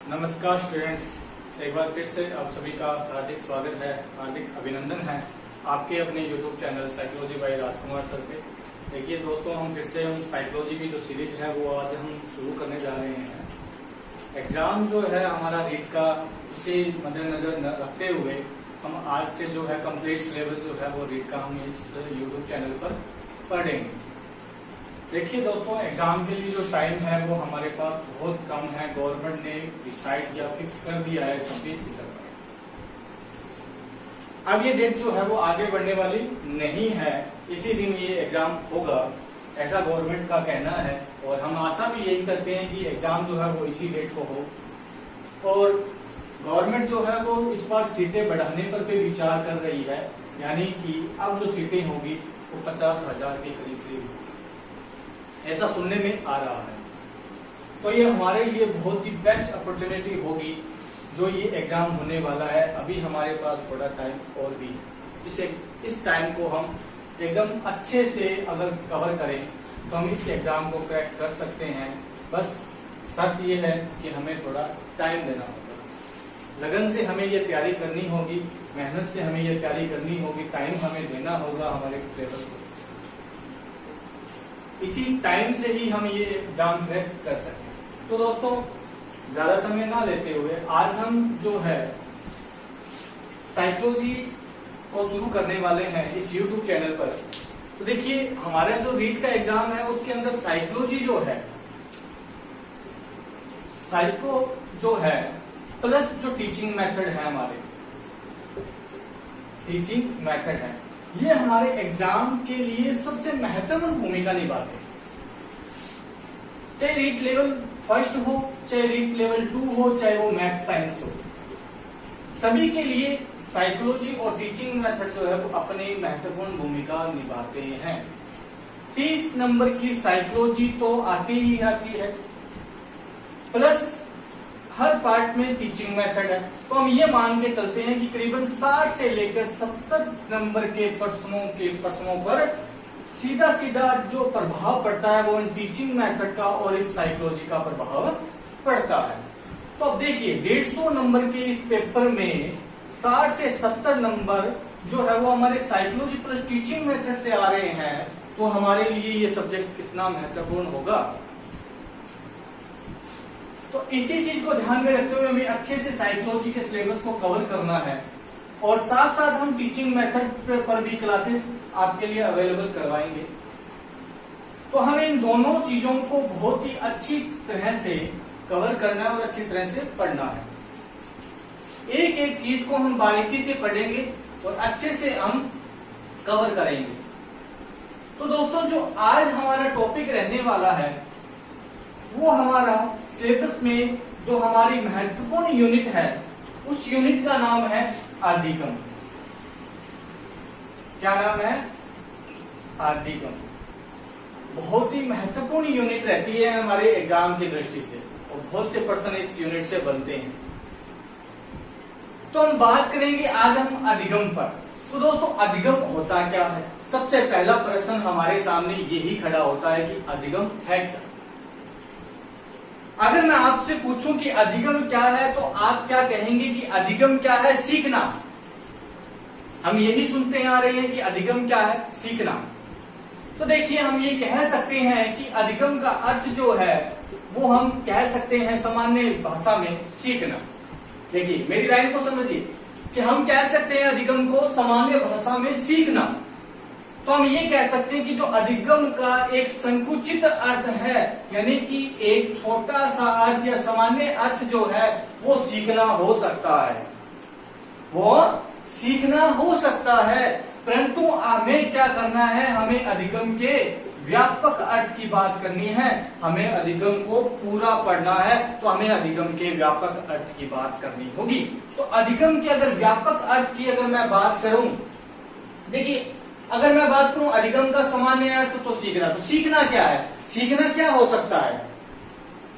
नमस्कार स्टूडेंट्स, एक बार फिर से आप सभी का हार्दिक स्वागत है, हार्दिक अभिनंदन है आपके अपने YouTube चैनल साइकोलॉजी बाय राजकुमार सर पे। देखिए दोस्तों, हम फिर से साइकोलॉजी की जो सीरीज है वो आज हम शुरू करने जा रहे हैं। एग्जाम जो है हमारा रीट का, उसे मद्देनजर रखते हुए हम आज से जो है कंप्लीट सिलेबस जो है वो रीट का हम इस YouTube चैनल पर पढ़ेंगे। देखिए दोस्तों, एग्जाम के लिए जो टाइम है वो हमारे पास बहुत कम है। गवर्नमेंट ने डिसाइड किया, फिक्स कर दिया है 26 सितंबर। अब ये डेट जो है वो आगे बढ़ने वाली नहीं है, इसी दिन ये एग्जाम होगा, ऐसा गवर्नमेंट का कहना है। और हम आशा भी यही करते हैं कि एग्जाम जो है वो इसी डेट को हो। और गवर्नमेंट जो है वो इस बार सीटें बढ़ाने पर भी विचार कर रही है, यानी कि अब जो सीटें होगी वो 50,000 के करीब ऐसा सुनने में आ रहा है। तो ये हमारे लिए बहुत ही बेस्ट अपॉर्चुनिटी होगी जो ये एग्जाम होने वाला है। अभी हमारे पास थोड़ा टाइम और भी, जिसे इस टाइम को हम एकदम अच्छे से अगर कवर करें तो हम इस एग्जाम को क्रैक कर सकते हैं। बस शर्त ये है कि हमें थोड़ा टाइम देना होगा, लगन से हमें ये तैयारी करनी होगी, मेहनत से हमें ये तैयारी करनी होगी, टाइम हमें देना होगा हमारे सिलेबस को। इसी टाइम से ही हम ये एग्जाम क्रैक कर सकते हैं। तो दोस्तों, ज्यादा समय ना लेते हुए आज हम जो है साइकोलॉजी को शुरू करने वाले हैं इस YouTube चैनल पर। तो देखिए, हमारा जो रीट का एग्जाम है उसके अंदर साइकोलॉजी जो है, साइको जो है प्लस जो टीचिंग मेथड है, हमारे टीचिंग मेथड है, ये हमारे एग्जाम के लिए सबसे महत्वपूर्ण भूमिका निभाते हैं। चाहे रीट लेवल फर्स्ट हो, चाहे रीट लेवल 2 हो, चाहे वो मैथ साइंस हो, सभी के लिए साइकोलॉजी और टीचिंग मेथड जो है वो अपनी महत्वपूर्ण भूमिका निभाते हैं। 30 नंबर की साइकोलॉजी तो आती ही आती है, प्लस हर पार्ट में टीचिंग मेथड है। तो हम ये मान के चलते हैं कि करीबन 60 से लेकर 70 नंबर के प्रश्नों पर सीधा सीधा जो प्रभाव पड़ता है वो इन टीचिंग मेथड का और इस साइकोलॉजी का प्रभाव पड़ता है। तो अब देखिए, 150 नंबर के इस पेपर में 60 से 70 नंबर जो है वो हमारे साइकोलॉजी प्लस टीचिंग मेथड से आ रहे हैं। तो हमारे लिए ये सब्जेक्ट कितना महत्वपूर्ण होगा। तो इसी चीज को ध्यान में रखते हुए हमें अच्छे से साइकोलॉजी के सिलेबस को कवर करना है, और साथ साथ हम टीचिंग मेथड पर भी क्लासेस आपके लिए अवेलेबल करवाएंगे। तो हमें इन दोनों चीजों को बहुत ही अच्छी तरह से कवर करना है और अच्छी तरह से पढ़ना है। एक एक चीज को हम बारीकी से पढ़ेंगे और अच्छे से हम कवर करेंगे। तो दोस्तों, जो आज हमारा टॉपिक रहने वाला है वो हमारा सिलेबस में जो हमारी महत्वपूर्ण यूनिट है, उस यूनिट का नाम है अधिगम। क्या नाम है? अधिगम। बहुत ही महत्वपूर्ण यूनिट रहती है हमारे एग्जाम की दृष्टि से, और बहुत से प्रश्न इस यूनिट से बनते हैं। तो हम बात करेंगे आज हम अधिगम पर। तो दोस्तों, अधिगम होता क्या है? सबसे पहला प्रश्न हमारे सामने यही खड़ा होता है कि अधिगम है क्या। अगर मैं आपसे पूछूं कि अधिगम क्या है, तो आप क्या कहेंगे कि अधिगम क्या है? सीखना। हम यही सुनते आ रहे हैं कि अधिगम क्या है? सीखना। तो देखिए, हम ये कह सकते हैं कि अधिगम का अर्थ जो है वो हम कह सकते हैं सामान्य भाषा में सीखना। देखिए, मेरी लाइन को समझिए कि हम कह सकते हैं अधिगम को सामान्य भाषा में सीखना। तो हम ये कह सकते हैं कि जो अधिगम का एक संकुचित अर्थ है, यानी कि एक छोटा सा अर्थ या सामान्य अर्थ जो है वो सीखना हो सकता है, वो सीखना हो सकता है। परंतु हमें क्या करना है? हमें अधिगम के व्यापक अर्थ की बात करनी है, हमें अधिगम को पूरा पढ़ना है, तो हमें अधिगम के व्यापक अर्थ की बात करनी होगी। तो अधिगम के अगर व्यापक अर्थ की अगर मैं बात करूं, देखिए, अगर मैं बात करूं अधिगम का सामान्य अर्थ तो सीखना। तो सीखना क्या है? सीखना क्या हो सकता है?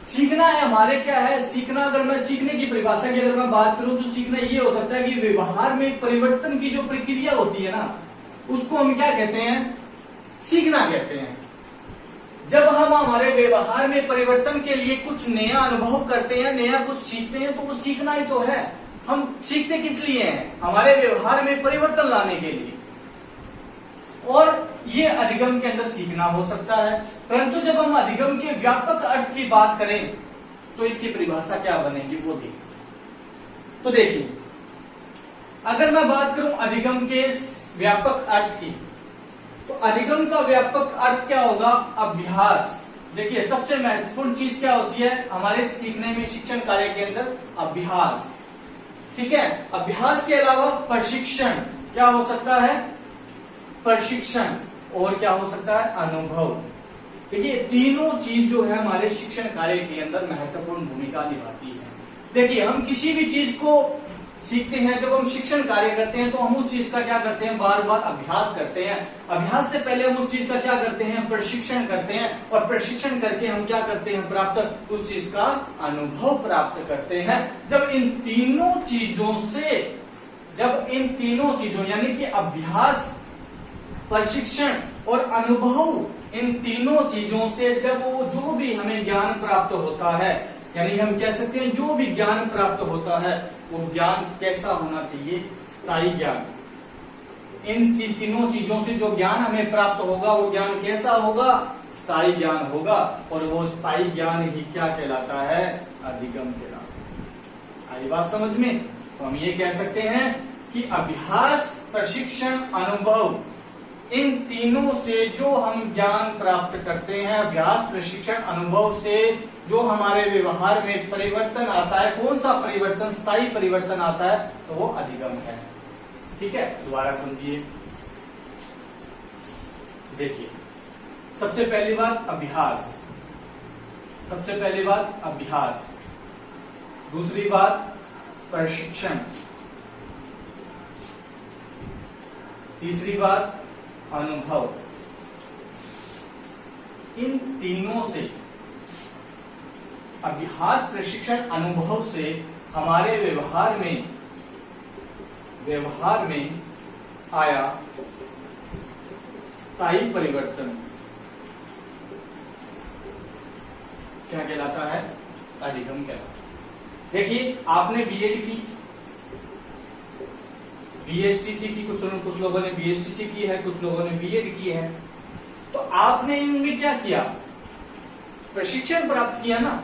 सीखना है हमारे क्या है? सीखना, अगर मैं सीखने की परिभाषा की अगर मैं बात करूं तो सीखना ये हो सकता है कि व्यवहार में परिवर्तन की जो प्रक्रिया होती है ना, उसको हम क्या कहते हैं? सीखना कहते हैं। जब हम हमारे व्यवहार में परिवर्तन के लिए कुछ नया अनुभव करते हैं, नया कुछ सीखते हैं, तो वो सीखना ही तो है। हम सीखते किस लिए हैं? हमारे व्यवहार में परिवर्तन लाने के लिए। और ये अधिगम के अंदर सीखना हो सकता है। परंतु जब हम अधिगम के व्यापक अर्थ की बात करें तो इसकी परिभाषा क्या बनेगी वो देखिए। तो देखिए, अगर मैं बात करूं अधिगम के व्यापक अर्थ की, तो अधिगम का व्यापक अर्थ क्या होगा? अभ्यास। देखिए, सबसे महत्वपूर्ण चीज क्या होती है हमारे सीखने में, शिक्षण कार्य के अंदर? अभ्यास। ठीक है, अभ्यास के अलावा प्रशिक्षण क्या हो सकता है? प्रशिक्षण। और क्या हो सकता है? अनुभव। देखिए, तीनों चीज जो है हमारे शिक्षण कार्य के अंदर महत्वपूर्ण भूमिका निभाती है। देखिए, हम किसी भी चीज को सीखते हैं, जब हम शिक्षण कार्य करते हैं तो हम उस चीज का क्या करते हैं? बार बार अभ्यास करते हैं। अभ्यास से पहले हम उस चीज का क्या करते हैं? प्रशिक्षण करते हैं। और प्रशिक्षण करके हम क्या करते हैं? प्राप्त उस चीज का अनुभव प्राप्त करते हैं। जब इन तीनों चीजों यानी कि अभ्यास, प्रशिक्षण और अनुभव, इन तीनों चीजों से जब वो जो भी हमें ज्ञान प्राप्त होता है, यानी हम कह सकते हैं जो भी ज्ञान प्राप्त होता है वो ज्ञान कैसा होना चाहिए? स्थायी ज्ञान। इन तीनों चीजों से जो ज्ञान हमें प्राप्त होगा वो ज्ञान कैसा होगा? स्थायी ज्ञान होगा। और वो स्थायी ज्ञान ही क्या कहलाता है? अधिगम कहलाता है। आई बात समझ में? तो हम ये कह सकते हैं कि अभ्यास, प्रशिक्षण, अनुभव, इन तीनों से जो हम ज्ञान प्राप्त करते हैं, अभ्यास, प्रशिक्षण, अनुभव से जो हमारे व्यवहार में परिवर्तन आता है, कौन सा परिवर्तन? स्थायी परिवर्तन आता है, तो वो अधिगम है। ठीक है, दोबारा समझिए। देखिए, सबसे पहली बात अभ्यास, दूसरी बात प्रशिक्षण, तीसरी बात अनुभव। इन तीनों से, अभ्यास, प्रशिक्षण, अनुभव से हमारे व्यवहार में आया स्थायी परिवर्तन क्या कहलाता है? अधिगम कहलाता है। देखिए, आपने बीएड की, बीएसटीसी की, कुछ लोगों ने बीएसटीसी की है, कुछ लोगों ने बीएड की है। तो आपने इनमें क्या किया? प्रशिक्षण प्राप्त किया ना?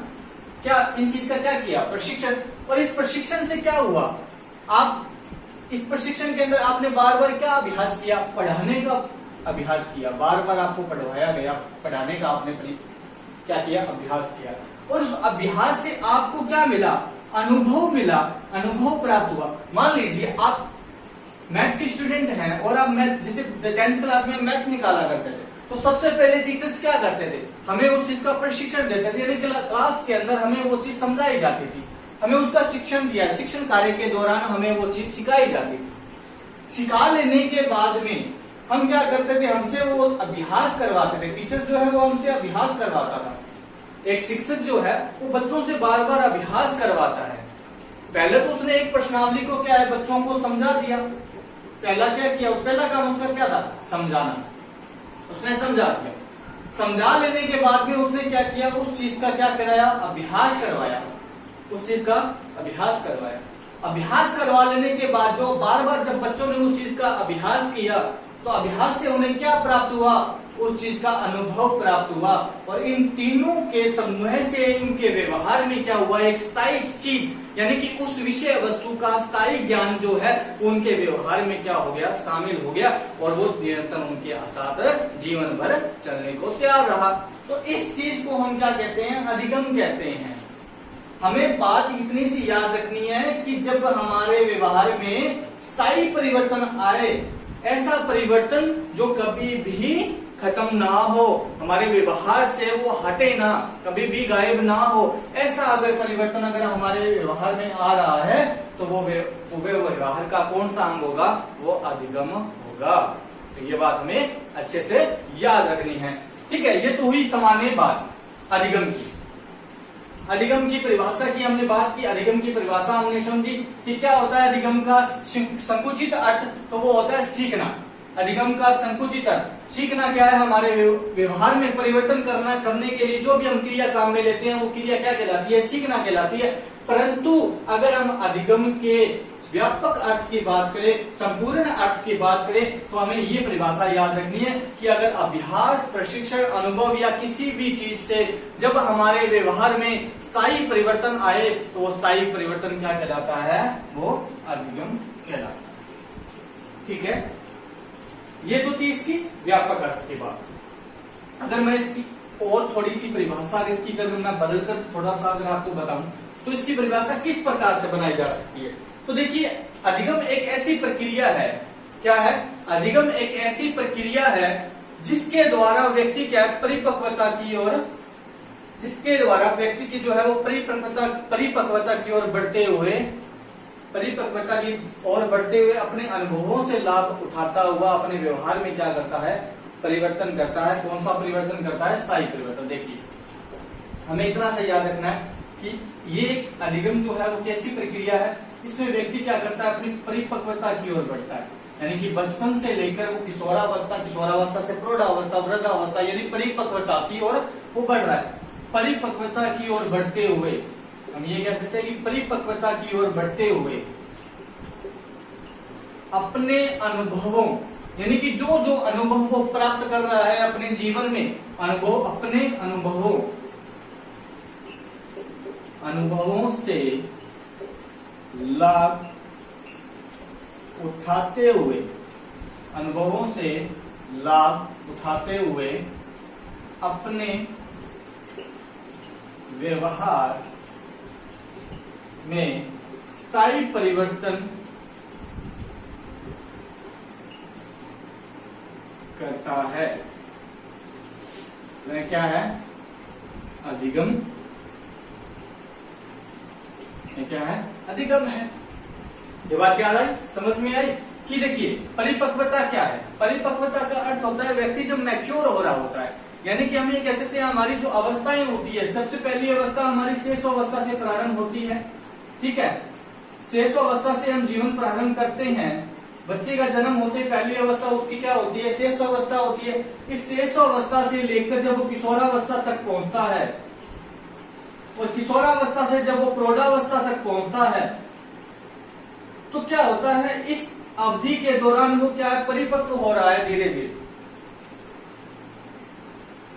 क्या इन चीज का क्या किया? प्रशिक्षण। और इस प्रशिक्षण से क्या हुआ? आप इस प्रशिक्षण के अंदर आपने बार बार क्या अभ्यास किया? पढ़ाने का अभ्यास किया। बार बार आपको पढ़वाया गया, पढ़ाने का आपने क्या किया? अभ्यास किया। और उस अभ्यास से आपको क्या मिला? अनुभव मिला, अनुभव प्राप्त हुआ। मान लीजिए आप मैथ के स्टूडेंट हैं और आप मैथ, जैसे 10th क्लास में मैथ निकाला करते थे, तो सबसे पहले टीचर्स क्या करते थे? हमें उस चीज का प्रशिक्षण देते थे, यानी क्लास के अंदर हमें वो चीज समझाई जाती थी, हमें उसका शिक्षण दिया, शिक्षण कार्य के दौरान हमें वो चीज सिखाई जाती थी। सिखा लेने के बाद में हम क्या करते थे? हमसे वो अभ्यास करवाते थे। टीचर जो है वो हमसे अभ्यास करवाता था। एक शिक्षक जो है वो बच्चों से बार बार अभ्यास करवाता है। पहले तो उसने एक प्रश्नावली को क्या है? बच्चों को समझा दिया। पहला क्या किया? पहला काम उसका क्या था? समझाना। उसने समझा दिया। समझा लेने के बाद में उसने क्या किया? उस चीज का क्या कराया? अभ्यास करवाया। उस चीज का अभ्यास करवाया। अभ्यास करवा लेने के बाद जो बार बार जब बच्चों ने उस चीज का अभ्यास किया, तो अभ्यास से उन्हें क्या प्राप्त हुआ? उस चीज का अनुभव प्राप्त हुआ। और इन तीनों के समूह से इनके व्यवहार में क्या हुआ? एक स्थायी चीज, यानी कि उस विषय वस्तु का स्थायी ज्ञान जो है उनके व्यवहार में क्या हो गया? शामिल हो गया। और वो निरंतर उनके साथ जीवन भर चलने को तैयार रहा। तो इस चीज को हम क्या कहते हैं? अधिगम कहते हैं। हमें बात इतनी सी याद रखनी है कि जब हमारे व्यवहार में स्थायी परिवर्तन आए, ऐसा परिवर्तन जो कभी भी खत्म ना हो, हमारे व्यवहार से वो हटे ना, कभी भी गायब ना हो, ऐसा अगर परिवर्तन अगर हमारे व्यवहार में आ रहा है तो वो व्यवहार का कौन सा अंग होगा? वो अधिगम होगा। तो ये बात हमें अच्छे से याद रखनी है। ठीक है, ये तो हुई सामान्य बात अधिगम की। अधिगम की परिभाषा की हमने बात की, अधिगम की परिभाषा हमने समझी कि क्या होता है अधिगम का संकुचित अर्थ, तो वो होता है सीखना। अधिगम का संकुचित अर्थ। सीखना क्या है, हमारे व्यवहार में परिवर्तन करने के लिए जो भी हम क्रिया काम में लेते हैं वो क्रिया क्या कहलाती है, सीखना कहलाती है। परंतु अगर हम अधिगम के व्यापक अर्थ की बात करें, संपूर्ण अर्थ की बात करें, तो हमें ये परिभाषा याद रखनी है कि अगर अभ्यास, प्रशिक्षण, अनुभव या किसी भी चीज से जब हमारे व्यवहार में स्थायी परिवर्तन आए तो वो स्थायी परिवर्तन क्या कहलाता है, वो अधिगम कहलाता है। ठीक है, ये तो थी इसकी व्यापक अर्थ की बात। अगर मैं इसकी और थोड़ी सी परिभाषा इसकी अगर मैं बदलकर थोड़ा सा अगर आपको बताऊं तो इसकी परिभाषा किस प्रकार से बनाई जा सकती है, तो देखिए अधिगम एक ऐसी प्रक्रिया है, क्या है, अधिगम एक ऐसी प्रक्रिया है जिसके द्वारा व्यक्ति क्या परिपक्वता की ओर, जिसके द्वारा व्यक्ति की जो है वो परिपक्वता की ओर बढ़ते हुए, परिपक्वता की ओर बढ़ते हुए अपने अनुभवों से लाभ उठाता हुआ अपने व्यवहार में क्या करता है, परिवर्तन करता है। कौन सा परिवर्तन करता है, स्थायी परिवर्तन। देखिए हमें इतना सा याद रखना है कि ये एक अधिगम जो है वो कैसी प्रक्रिया है, इसमें व्यक्ति क्या करता है, अपनी परिपक्वता की ओर बढ़ता है, यानी कि बचपन से लेकर वो किशोरावस्था, किशोरावस्था से प्रौढ़ावस्था, वृद्धावस्था यानी परिपक्वता की ओर वो बढ़ रहा है। परिपक्वता की ओर बढ़ते हुए हम ये कह सकते हैं कि परिपक्वता की ओर बढ़ते हुए अपने अनुभवों, यानी कि जो जो अनुभव वो प्राप्त कर रहा है अपने जीवन में, अनुभव, अपने अनुभवों से लाभ उठाते हुए, अनुभवों से लाभ उठाते हुए अपने व्यवहार में स्थायी परिवर्तन करता है। वह क्या है, अधिगम। ये क्या है, अधिगम है। ये बात क्या आई, समझ में आई कि देखिए परिपक्वता क्या है, परिपक्वता का अर्थ होता है व्यक्ति जब मैच्योर हो रहा होता है, यानी कि हम ये कह सकते हैं हमारी जो अवस्थाएं होती है, सबसे पहली अवस्था हमारी शेषावस्था से प्रारंभ होती है। ठीक है, शेषावस्था से हम जीवन प्रारंभ करते हैं। बच्चे का जन्म होते ही पहली अवस्था उसकी क्या होती है, शेषावस्था होती है। इस शेषावस्था से लेकर जब वो किशोरावस्था तक पहुंचता है और किशोरावस्था से जब वो प्रौढ़ावस्था तक पहुंचता है तो क्या होता है, इस अवधि के दौरान वो क्या है, परिपक्व हो रहा है धीरे धीरे,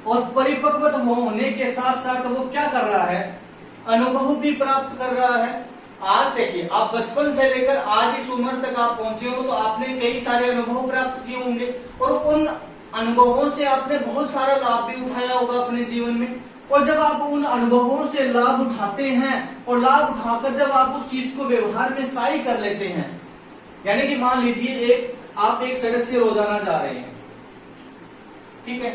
और परिपक्व होने के साथ साथ वो क्या कर रहा है, अनुभव भी प्राप्त कर रहा है। आज देखिए आप बचपन से लेकर आज इस उम्र तक आप पहुंचे हो तो आपने कई सारे अनुभव प्राप्त किए होंगे और उन अनुभवों से आपने बहुत सारा लाभ भी उठाया होगा अपने जीवन में। और जब आप उन अनुभवों से लाभ उठाते हैं और लाभ उठाकर जब आप उस चीज को व्यवहार में स्थायी कर लेते हैं, यानी कि मान लीजिए आप एक सड़क से रोजाना जा रहे हैं, ठीक है,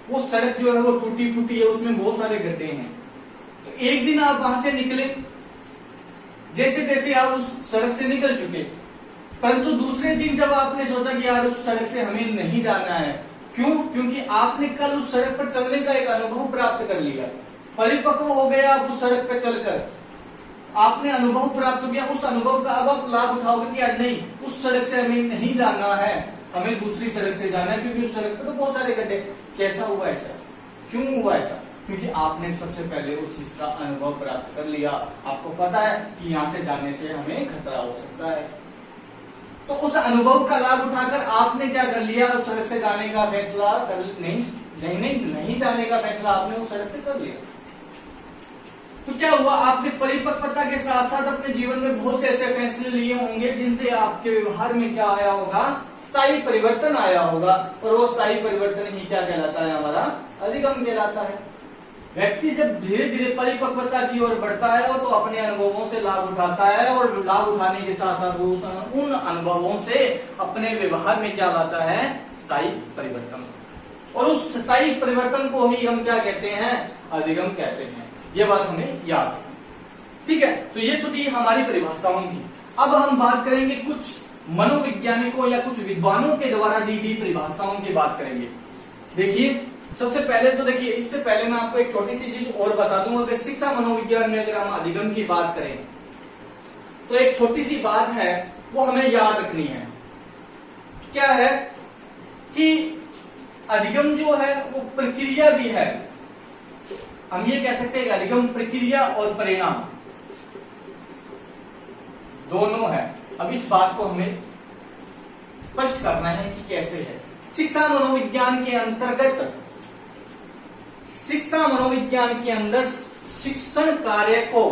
वो सड़क जो है वो टूटी फूटी है, उसमें बहुत सारे गड्ढे हैं। तो एक दिन आप वहां से निकले, जैसे तैसे आप उस सड़क से निकल चुके, परंतु दूसरे दिन जब आपने सोचा कि यार उस सड़क से हमें नहीं जाना है, क्यों, क्योंकि आपने कल उस सड़क पर चलने का एक अनुभव प्राप्त कर लिया, परिपक्व हो गया आप उस सड़क पर चलकर, आपने अनुभव प्राप्त किया, उस अनुभव का अब आप लाभ उठाओगे कि यार नहीं उस सड़क से हमें नहीं जाना है, हमें दूसरी सड़क से जाना है क्योंकि उस सड़क पर तो बहुत सारे गड्ढे। कैसा हुआ ऐसा, क्यों हुआ ऐसा, क्योंकि आपने सबसे पहले उस चीज का अनुभव प्राप्त कर लिया। आपको पता है कि यहाँ से जाने से हमें खतरा हो सकता है, तो उस अनुभव का लाभ उठाकर आपने क्या कर लिया, उस सड़क से जाने का फैसला कर नहीं जाने का फैसला आपने उस सड़क से कर लिया। तो क्या हुआ, आपने परिपक्वता के साथ साथ अपने जीवन में बहुत से ऐसे फैसले लिए होंगे जिनसे आपके व्यवहार में क्या आया होगा, स्थायी परिवर्तन आया होगा, और वो स्थायी परिवर्तन ही क्या कहलाता है, हमारा अधिगम कहलाता है। व्यक्ति जब धीरे धीरे परिपक्वता की ओर बढ़ता है तो अपने अनुभवों से लाभ उठाता है, और लाभ उठाने के साथ साथ वो उन अनुभवों से अपने व्यवहार में क्या लाता है, स्थायी परिवर्तन, और उस स्थायी परिवर्तन को ही हम क्या कहते हैं, अधिगम कहते हैं। ये बात हमें याद है, ठीक है। तो ये तो थी हमारी परिभाषाओं की। अब हम बात करेंगे कुछ मनोवैज्ञानिकों या कुछ विद्वानों के द्वारा दी गई परिभाषाओं की बात करेंगे। देखिए सबसे पहले तो देखिए, इससे पहले मैं आपको एक छोटी सी चीज और बता दूं। अगर शिक्षा मनोविज्ञान में अगर हम अधिगम की बात करें तो एक छोटी सी बात है वो हमें याद रखनी है। क्या है कि अधिगम जो है वो प्रक्रिया भी है। हम ये कह सकते हैं कि अधिगम प्रक्रिया और परिणाम दोनों है। अब इस बात को हमें स्पष्ट करना है कि कैसे है। शिक्षा मनोविज्ञान के अंतर्गत, शिक्षा मनोविज्ञान के अंदर शिक्षण कार्य को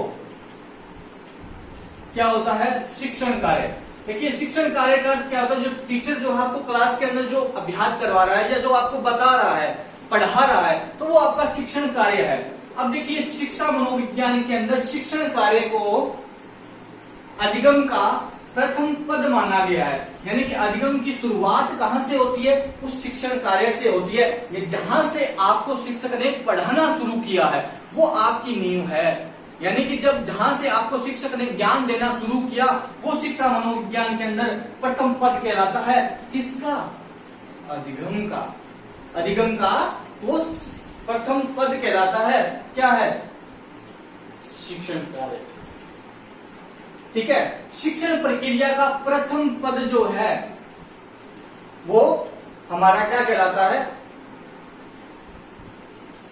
क्या होता है, शिक्षण कार्य। देखिए शिक्षण कार्य का क्या होता है, जो टीचर जो है आपको क्लास के अंदर जो अभ्यास करवा रहा है या जो आपको बता रहा है, पढ़ा रहा है, तो वो आपका शिक्षण कार्य है। अब देखिए शिक्षा मनोविज्ञान के अंदर शिक्षण कार्य को अधिगम का प्रथम पद माना गया है। यानी कि अधिगम की शुरुआत कहां से होती है, उस शिक्षण कार्य से होती है। ये जहां से आपको शिक्षक ने पढ़ाना शुरू किया है वो आपकी नींव है। यानी कि जब जहां से आपको शिक्षक ने ज्ञान देना शुरू किया वो शिक्षा मनोविज्ञान के अंदर प्रथम पद कहलाता है। किसका, अधिगम का। अधिगम का वो प्रथम पद कहलाता है, क्या है, शिक्षण कार्य। ठीक है, शिक्षण प्रक्रिया का प्रथम पद जो है वो हमारा क्या कहलाता है,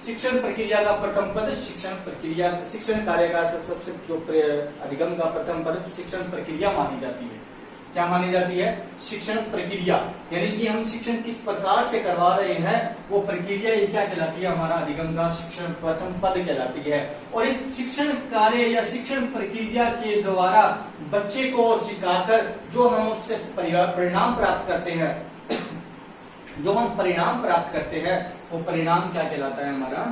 शिक्षण प्रक्रिया का प्रथम पद शिक्षण प्रक्रिया, शिक्षण कार्य का सबसे जो अधिगम का प्रथम पद शिक्षण प्रक्रिया मानी जाती है। क्या मानी जाती है, शिक्षण प्रक्रिया। यानी कि हम शिक्षण किस प्रकार से करवा रहे हैं वो प्रक्रिया ये क्या कहलाती है, हमारा अधिगम का शिक्षण प्रथम पद कहलाती है। और इस शिक्षण कार्य या शिक्षण प्रक्रिया के द्वारा बच्चे को सिखाकर जो हम उससे परिणाम प्राप्त करते हैं, जो हम परिणाम प्राप्त करते हैं वो परिणाम क्या कहलाता है, हमारा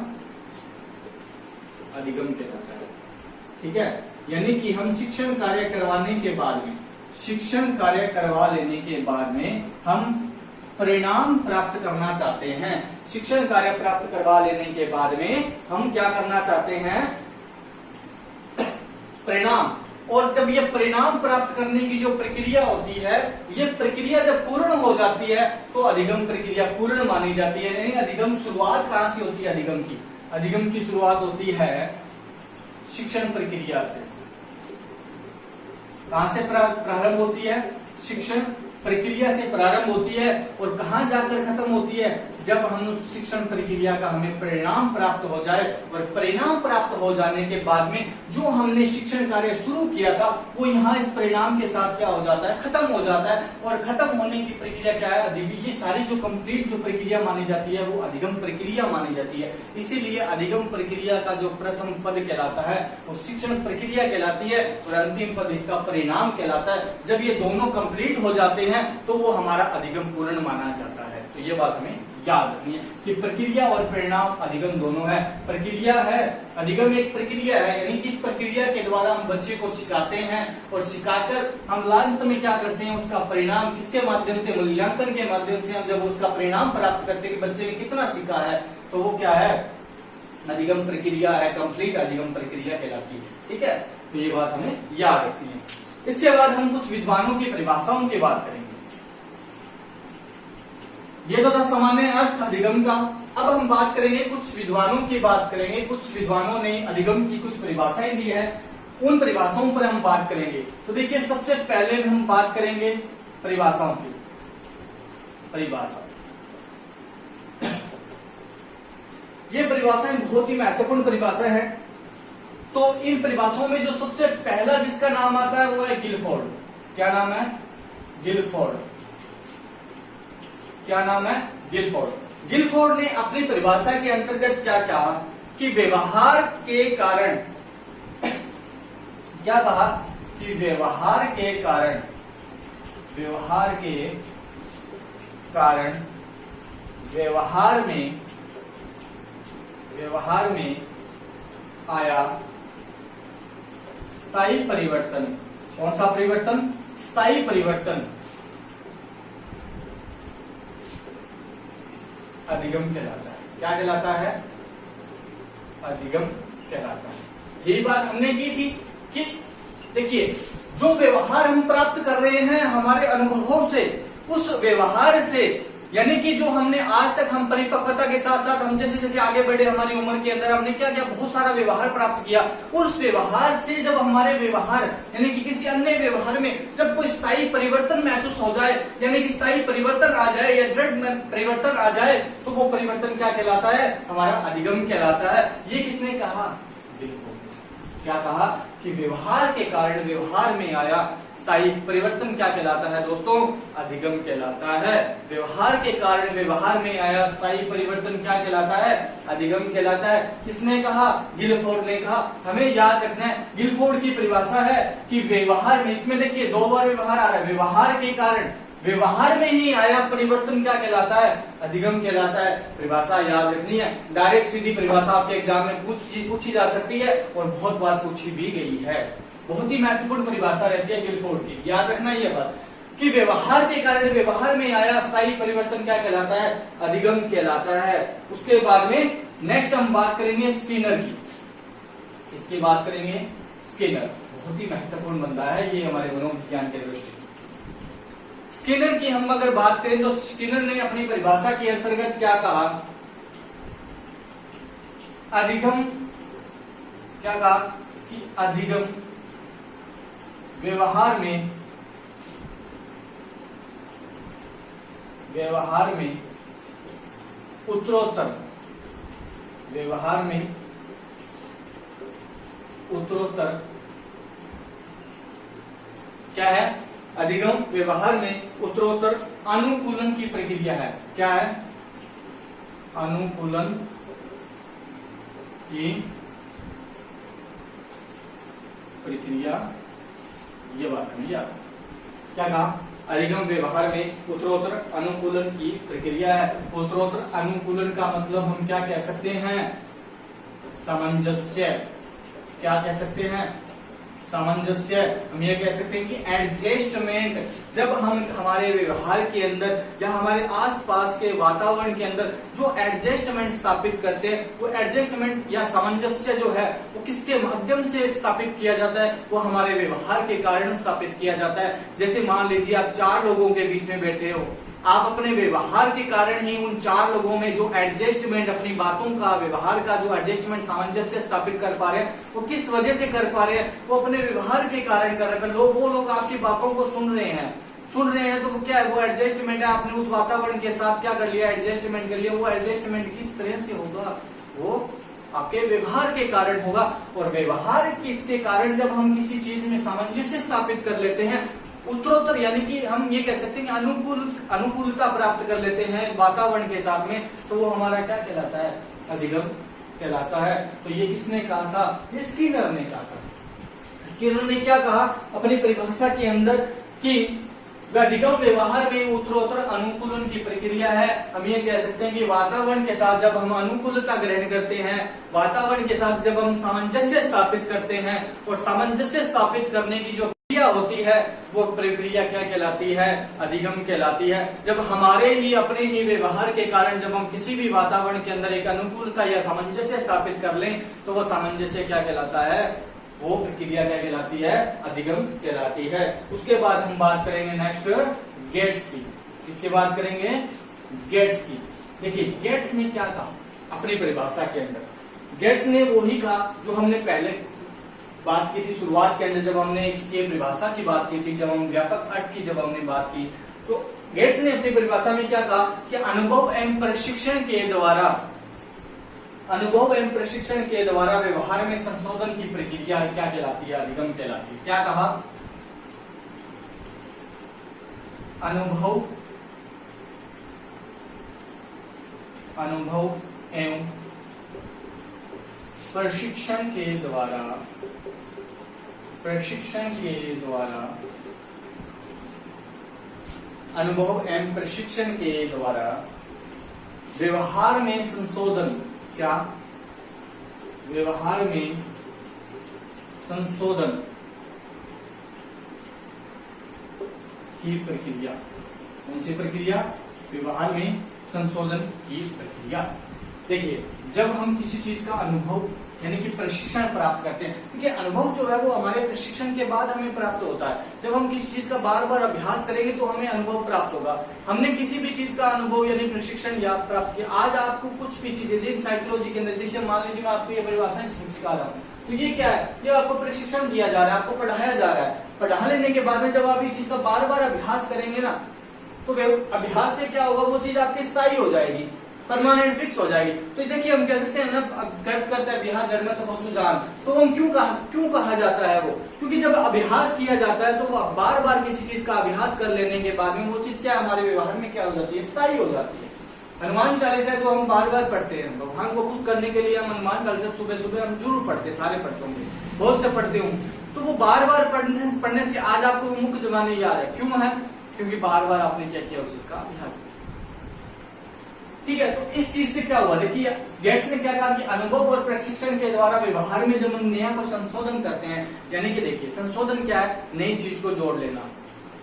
अधिगम कहलाता है। ठीक है, यानी कि हम शिक्षण कार्य करवाने के बाद में, शिक्षण कार्य करवा लेने के बाद में हम परिणाम प्राप्त करना चाहते हैं। शिक्षण कार्य प्राप्त करवा लेने के बाद में हम क्या करना चाहते हैं, परिणाम। और जब ये परिणाम प्राप्त करने की जो प्रक्रिया होती है, ये प्रक्रिया जब पूर्ण हो जाती है तो अधिगम प्रक्रिया पूर्ण मानी जाती है। यानी अधिगम शुरुआत कहां से होती है, अधिगम की, अधिगम की शुरुआत होती है शिक्षण प्रक्रिया से। कहां से प्रारंभ होती है, शिक्षण प्रक्रिया से प्रारंभ होती है। और कहां जाकर खत्म होती है, जब हम उस शिक्षण प्रक्रिया का हमें परिणाम प्राप्त हो जाए। और परिणाम प्राप्त हो जाने के बाद में जो हमने शिक्षण कार्य शुरू किया था वो यहाँ इस परिणाम के साथ क्या हो जाता है, खत्म हो जाता है। और खत्म होने की प्रक्रिया क्या है, अधिगम। ये सारी जो कंप्लीट जो प्रक्रिया मानी जाती है वो अधिगम प्रक्रिया मानी जाती है। इसीलिए अधिगम प्रक्रिया का जो प्रथम पद कहलाता है वो शिक्षण प्रक्रिया कहलाती है और अंतिम पद इसका परिणाम कहलाता है। जब ये दोनों कंप्लीट हो जाते हैं तो वो हमारा अधिगम पूर्ण माना जाता है। तो ये बात हमें याद रखनी है कि प्रक्रिया और परिणाम अधिगम दोनों है। प्रक्रिया है, अधिगम एक प्रक्रिया है, यानी कि इस प्रक्रिया के द्वारा हम बच्चे को सिखाते हैं और सिखाकर हम अंत में क्या करते हैं, उसका परिणाम किसके माध्यम से, मूल्यांकन के माध्यम से हम जब उसका परिणाम प्राप्त करते हैं कि बच्चे ने कितना सीखा है, तो वो क्या है, अधिगम प्रक्रिया है, कंप्लीट अधिगम प्रक्रिया कहलाती है। ठीक है, तो ये बात हमें याद रखनी है। इसके बाद हम कुछ विद्वानों की परिभाषाओं की बात करेंगे। ये तो था सामान्य अर्थ अधिगम का। अब हम बात करेंगे, कुछ विद्वानों की बात करेंगे। कुछ विद्वानों ने अधिगम की कुछ परिभाषाएं दी है, उन परिभाषाओं पर हम बात करेंगे। तो देखिए सबसे पहले हम बात करेंगे परिभाषाओं की। परिभाषा, ये परिभाषाएं बहुत ही महत्वपूर्ण परिभाषा है। तो इन परिभाषाओं में जो सबसे पहला जिसका नाम आता है वो है गिलफोर्ड। क्या नाम है, गिलफोर्ड। क्या नाम है, गिलफोर्ड। गिलफोर्ड ने अपनी परिभाषा के अंतर्गत क्या कहा कि व्यवहार के कारण, क्या कहा कि व्यवहार के कारण, व्यवहार के कारण व्यवहार में आया स्थायी परिवर्तन। कौन सा परिवर्तन, स्थायी परिवर्तन अधिगम कहलाता है। क्या कहलाता है, अधिगम कहलाता है। यही बात हमने की थी कि देखिए जो व्यवहार हम प्राप्त कर रहे हैं हमारे अनुभवों से, उस व्यवहार से यानी कि जो हमने आज तक हम परिपक्वता के साथ साथ हम जैसे जैसे आगे बढ़े हमारी उम्र के अंदर हमने क्या किया, बहुत सारा व्यवहार प्राप्त किया। उस व्यवहार से जब हमारे व्यवहार यानी कि किसी अन्य व्यवहार में जब कोई स्थायी परिवर्तन महसूस हो जाए, यानी कि स्थायी परिवर्तन आ जाए या दृढ़ परिवर्तन आ जाए, तो वो परिवर्तन क्या कहलाता है, हमारा अधिगम कहलाता है। ये किसने कहा, बिल्कुल क्या कहा कि व्यवहार के कारण व्यवहार में आया स्थायी परिवर्तन क्या कहलाता है दोस्तों, अधिगम कहलाता है। व्यवहार के कारण व्यवहार में आया स्थायी परिवर्तन क्या कहलाता है, अधिगम कहलाता है। किसने कहा, गिलफोर्ड ने कहा। हमें याद रखना है गिलफोर्ड की परिभाषा है कि व्यवहार में, इसमें देखिए 2 बार व्यवहार आ रहा है, व्यवहार के कारण व्यवहार में ही आया परिवर्तन क्या कहलाता है, अधिगम कहलाता है। परिभाषा याद रखनी है, डायरेक्ट सीधी परिभाषा आपके एग्जाम में पूछी जा सकती है और बहुत बार पूछी भी गई है। बहुत ही महत्वपूर्ण परिभाषा रहती है गिलफोर्ड की, याद रखना ये बात कि व्यवहार के कारण व्यवहार में आया स्थायी परिवर्तन क्या कहलाता है, अधिगम कहलाता है। उसके बाद में नेक्स्ट हम बात करेंगे स्किनर की। इसकी बात करेंगे स्किनर, बहुत ही महत्वपूर्ण बंदा है ये हमारे मनोविज्ञान के दृष्टि से। स्किनर की हम अगर बात करें तो स्किनर ने अपनी परिभाषा के अंतर्गत क्या कहा, अधिगम क्या कहा कि अधिगम व्यवहार में उत्तरोत्तर व्यवहार में उत्तरोत्तर क्या है, अधिगम व्यवहार में उत्तरोत्तर अनुकूलन की प्रक्रिया है। क्या है, अनुकूलन की प्रक्रिया, ये बात हमें याद। क्या कहा, अधिगम व्यवहार में उत्तरोत्तर अनुकूलन की प्रक्रिया है। उत्तरोत्तर अनुकूलन का मतलब हम क्या कह सकते हैं, सामंजस्य। क्या कह सकते हैं, सामंजस्य। हम ये कह सकते हैं कि एडजस्टमेंट, जब हम हमारे व्यवहार के अंदर या हमारे आसपास के वातावरण के अंदर जो एडजस्टमेंट स्थापित करते हैं, वो एडजस्टमेंट या सामंजस्य जो है वो किसके माध्यम से स्थापित किया जाता है, वो हमारे व्यवहार के कारण स्थापित किया जाता है। जैसे मान लीजिए आप 4 लोगों के बीच में बैठे हो, आप अपने व्यवहार के कारण ही उन 4 लोगों में जो एडजस्टमेंट, अपनी बातों का, व्यवहार का जो एडजस्टमेंट, सामंजस्य स्थापित कर पा रहे हैं, वो किस वजह से कर पा रहे हैं, वो अपने व्यवहार के कारण कर रहे हैं। वो लोग आपकी बातों को सुन रहे हैं तो वो क्या है, वो एडजस्टमेंट है। आपने उस वातावरण के साथ क्या कर लिया, एडजस्टमेंट कर लिया। वो एडजस्टमेंट किस तरह से होगा, वो आपके व्यवहार के कारण होगा। और व्यवहार के कारण जब हम किसी चीज में सामंजस्य स्थापित कर लेते हैं, उत्तरोत्तर यानी कि हम ये कह सकते हैं कि अनुकूलता प्राप्त कर लेते हैं वातावरण के साथ में, तो वो हमारा क्या कहलाता है, अधिगम कहलाता है। तो ये किसने कहा था, ये स्किनर ने कहा था। स्किनर ने क्या कहा अपनी परिभाषा के अंदर कि अधिगम व्यवहार में उत्तरोत्तर अनुकूलन की प्रक्रिया है। हम ये कह सकते हैं कि वातावरण के साथ जब हम अनुकूलता ग्रहण करते हैं, वातावरण के साथ जब हम सामंजस्य स्थापित करते हैं, और सामंजस्य स्थापित करने की जो प्रक्रिया होती है वो प्रक्रिया क्या कहलाती है, अधिगम कहलाती है। जब हमारे ही अपने ही व्यवहार के कारण जब हम किसी भी वातावरण के अंदर एक अनुकूलता या सामंजस्य स्थापित कर लें, तो वो सामंजस्य क्या कहलाता है, वो प्रक्रिया क्या कहलाती है, अधिगम कहलाती है। उसके बाद हम बात करेंगे नेक्स्ट गेट्स की। किसकी बात करेंगे, गेट्स की। देखिए गेट्स ने क्या कहा अपनी परिभाषा के अंदर, गेट्स ने वही कहा जो हमने पहले बात की थी शुरुआत के अंदर, जब हमने इसकी परिभाषा की बात की थी, जब हम व्यापक अर्थ की जब हमने बात की, तो गेट्स ने अपनी परिभाषा में क्या कहा कि अनुभव एवं प्रशिक्षण के द्वारा व्यवहार में संशोधन की प्रक्रिया क्या कहलाती है, अधिगम कहलाती है। क्या कहा, अनुभव एवं प्रशिक्षण के द्वारा अनुभव एवं प्रशिक्षण के द्वारा व्यवहार में संशोधन, क्या, व्यवहार में संशोधन की प्रक्रिया। कौन सी प्रक्रिया, व्यवहार में संशोधन की प्रक्रिया। देखिए जब हम किसी चीज का अनुभव यानी कि प्रशिक्षण प्राप्त करते हैं। क्योंकि अनुभव जो है वो हमारे प्रशिक्षण के बाद हमें प्राप्त होता है। जब हम किसी चीज का बार बार अभ्यास करेंगे तो हमें अनुभव प्राप्त होगा। हमने किसी भी चीज का अनुभव यानी प्रशिक्षण या प्राप्त किया। आज आपको कुछ भी चीजें जैसे साइकोलॉजी के अंदर, जैसे मान लीजिए मैं आपको ये परिभाषा सिखा रहा हूँ, तो ये क्या है, ये आपको प्रशिक्षण दिया जा रहा है, आपको पढ़ाया जा रहा है। पढ़ा लेने के बाद में जब आप इस चीज का बार बार अभ्यास करेंगे ना, तो अभ्यास से क्या होगा, वो चीज आपकी स्थायी हो जाएगी, परमानेंट फिक्स हो जाएगी। तो देखिए हम कह सकते हैं ना, गर्व करता है बिहार जन्नत हो सुजान, तो हम क्यों कहा जाता है वो, क्योंकि जब अभ्यास किया जाता है तो बार बार किसी चीज का अभ्यास कर लेने के बाद में वो चीज क्या हमारे व्यवहार में क्या हो जाती है, स्थायी हो जाती है। हनुमान चालीसा तो हम बार बार पढ़ते हैं, भगवान को खुश करने के लिए हम हनुमान चालीसा सुबह सुबह हम जरूर पढ़ते हैं, सारे पढ़ते होंगे, बहुत से पढ़ते हूँ। तो वो बार बार पढ़ने से आज आपको मुख्य जमाने याद है, क्यों है, क्योंकि बार बार आपने क्या किया, उस चीज का अभ्यास किया। ठीक है, तो इस चीज से क्या हुआ, देखिए गेट्स ने क्या कहा कि अनुभव और प्रशिक्षण के द्वारा व्यवहार में जब हम नया को संशोधन करते हैं, यानी कि देखिए संशोधन क्या है, नई चीज को जोड़ लेना।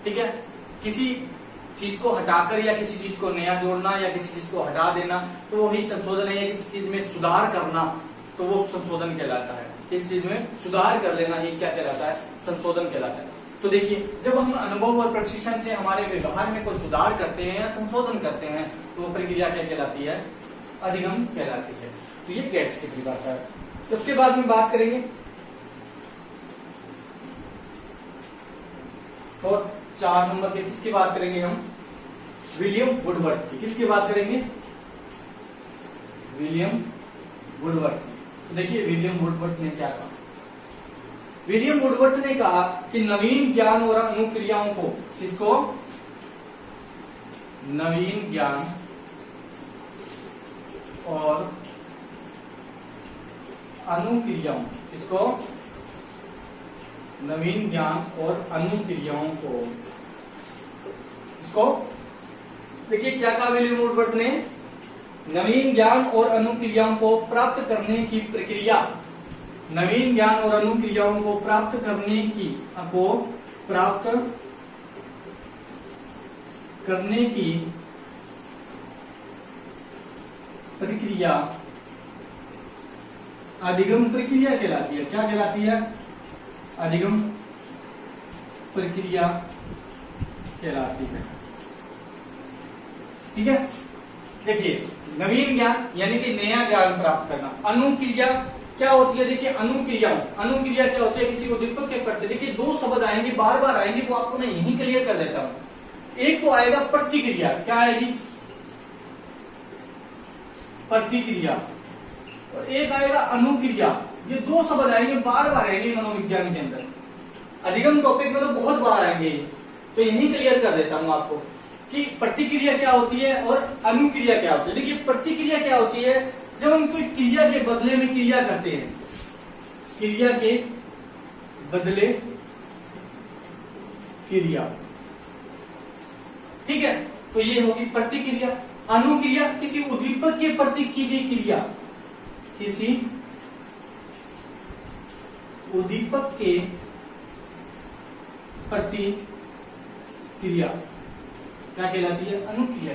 ठीक है, किसी चीज को हटाकर या किसी चीज को नया जोड़ना या किसी चीज को हटा देना, तो वही संशोधन है। या किसी चीज में सुधार करना, तो वो संशोधन कहलाता है। किसी चीज में सुधार कर लेना ही क्या कहलाता है, संशोधन कहलाता है। तो देखिए जब हम अनुभव और प्रशिक्षण से हमारे व्यवहार में कोई सुधार करते हैं या संशोधन करते हैं, तो वो प्रक्रिया क्या कहलाती है, अधिगम कहलाती है। तो ये गेट्स की परिभाषा है। उसके बाद में बात करेंगे और 4 नंबर के, किसकी बात करेंगे हम, विलियम वुडवर्थ की। किसकी बात करेंगे, विलियम वुडवर्थ की। तो देखिए विलियम वुडवर्थ ने क्या कहा, विलियम वुडवर्थ ने कहा कि नवीन ज्ञान और अनुक्रियाओं को, इसको नवीन ज्ञान और अनुक्रियाओं, इसको नवीन ज्ञान और अनुक्रियाओं को, इसको देखिए क्या कहा विलियम वुडवर्थ ने, नवीन ज्ञान और अनुक्रियाओं को प्राप्त करने की प्रक्रिया, नवीन ज्ञान और अनुक्रियाओं को प्राप्त करने की प्रक्रिया अधिगम प्रक्रिया कहलाती है। क्या कहलाती है, अधिगम प्रक्रिया कहलाती है। ठीक है, देखिए नवीन ज्ञान यानी कि नया ज्ञान प्राप्त करना। अनुक्रिया क्या होती है, देखिए अनुक्रिया क्या होती है, किसी उद्दीपक के प्रति, देखिए 2 शब्द आएंगे, बार बार आएंगे, वो आपको मैं यही क्लियर कर देता हूं। एक तो आएगा प्रतिक्रिया, क्या आएगी, प्रतिक्रिया, और एक आएगा अनुक्रिया। ये 2 शब्द आएंगे, बार बार आएंगे मनोविज्ञान के अंदर, अधिगम टॉपिक में तो बहुत बार आएंगे। तो यही क्लियर कर देता हूं आपको कि प्रतिक्रिया क्या होती है और अनुक्रिया क्या होती है। देखिए प्रतिक्रिया क्या होती है, जब हम कोई क्रिया के बदले में क्रिया करते हैं, क्रिया के बदले क्रिया, ठीक है, तो ये होगी प्रतिक्रिया। अनुक्रिया किसी उद्दीपक के प्रति की गई क्रिया, किसी उद्दीपक के प्रति क्रिया क्या कहलाती है, अनुक्रिया।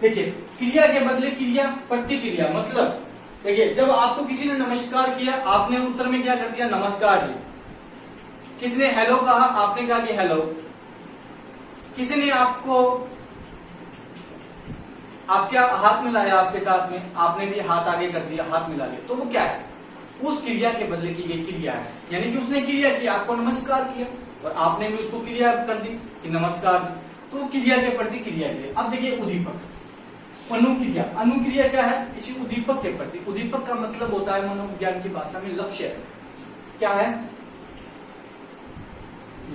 देखिए क्रिया के बदले क्रिया, प्रतिक्रिया, मतलब देखिए जब आपको किसी ने नमस्कार किया, आपने उत्तर में क्या कर दिया, नमस्कार जी। किसने हेलो कहा, आपने कहा कि हेलो। किसी ने आपको आपके हाथ मिलाया आपके साथ में, आपने भी हाथ आगे कर दिया, हाथ मिला लिया, तो वो क्या है, उस क्रिया के बदले की गई क्रिया है। यानी कि उसने क्रिया की, आपको नमस्कार किया और आपने भी उसको क्रिया कर दी कि नमस्कार जी, तो क्रिया के प्रति क्रिया है। अब देखिए उद्दीपक, अनुक्रिया, अनुक्रिया क्या है, किसी उद्दीपक के प्रति। उद्दीपक का मतलब होता है मनोविज्ञान की भाषा में लक्ष्य। क्या है,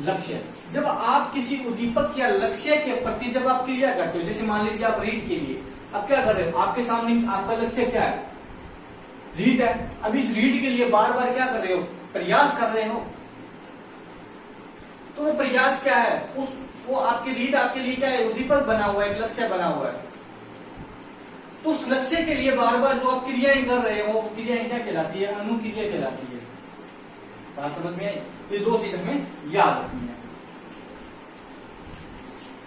लक्ष्य। जब आप किसी उद्दीपक या लक्ष्य के प्रति जब आप क्रिया करते हो, जैसे मान लीजिए आप रीड के लिए, अब क्या कर रहे हो, आपके सामने आपका लक्ष्य क्या है, रीड है। अब इस रीड के लिए बार बार क्या कर रहे हो, प्रयास कर रहे हो, तो वो प्रयास क्या है, वो आपकी रीड आपके लिए क्या है, उद्दीपक बना हुआ है, एक लक्ष्य बना हुआ है। तो उस लक्ष्य के लिए बार बार जो आप क्रियाएं कर रहे हो, वो क्रियाएं क्या कहलाती है, अनुक्रिया कहलाती है। बात समझ में आई, तो ये 2 चीज हमें याद रखनी है।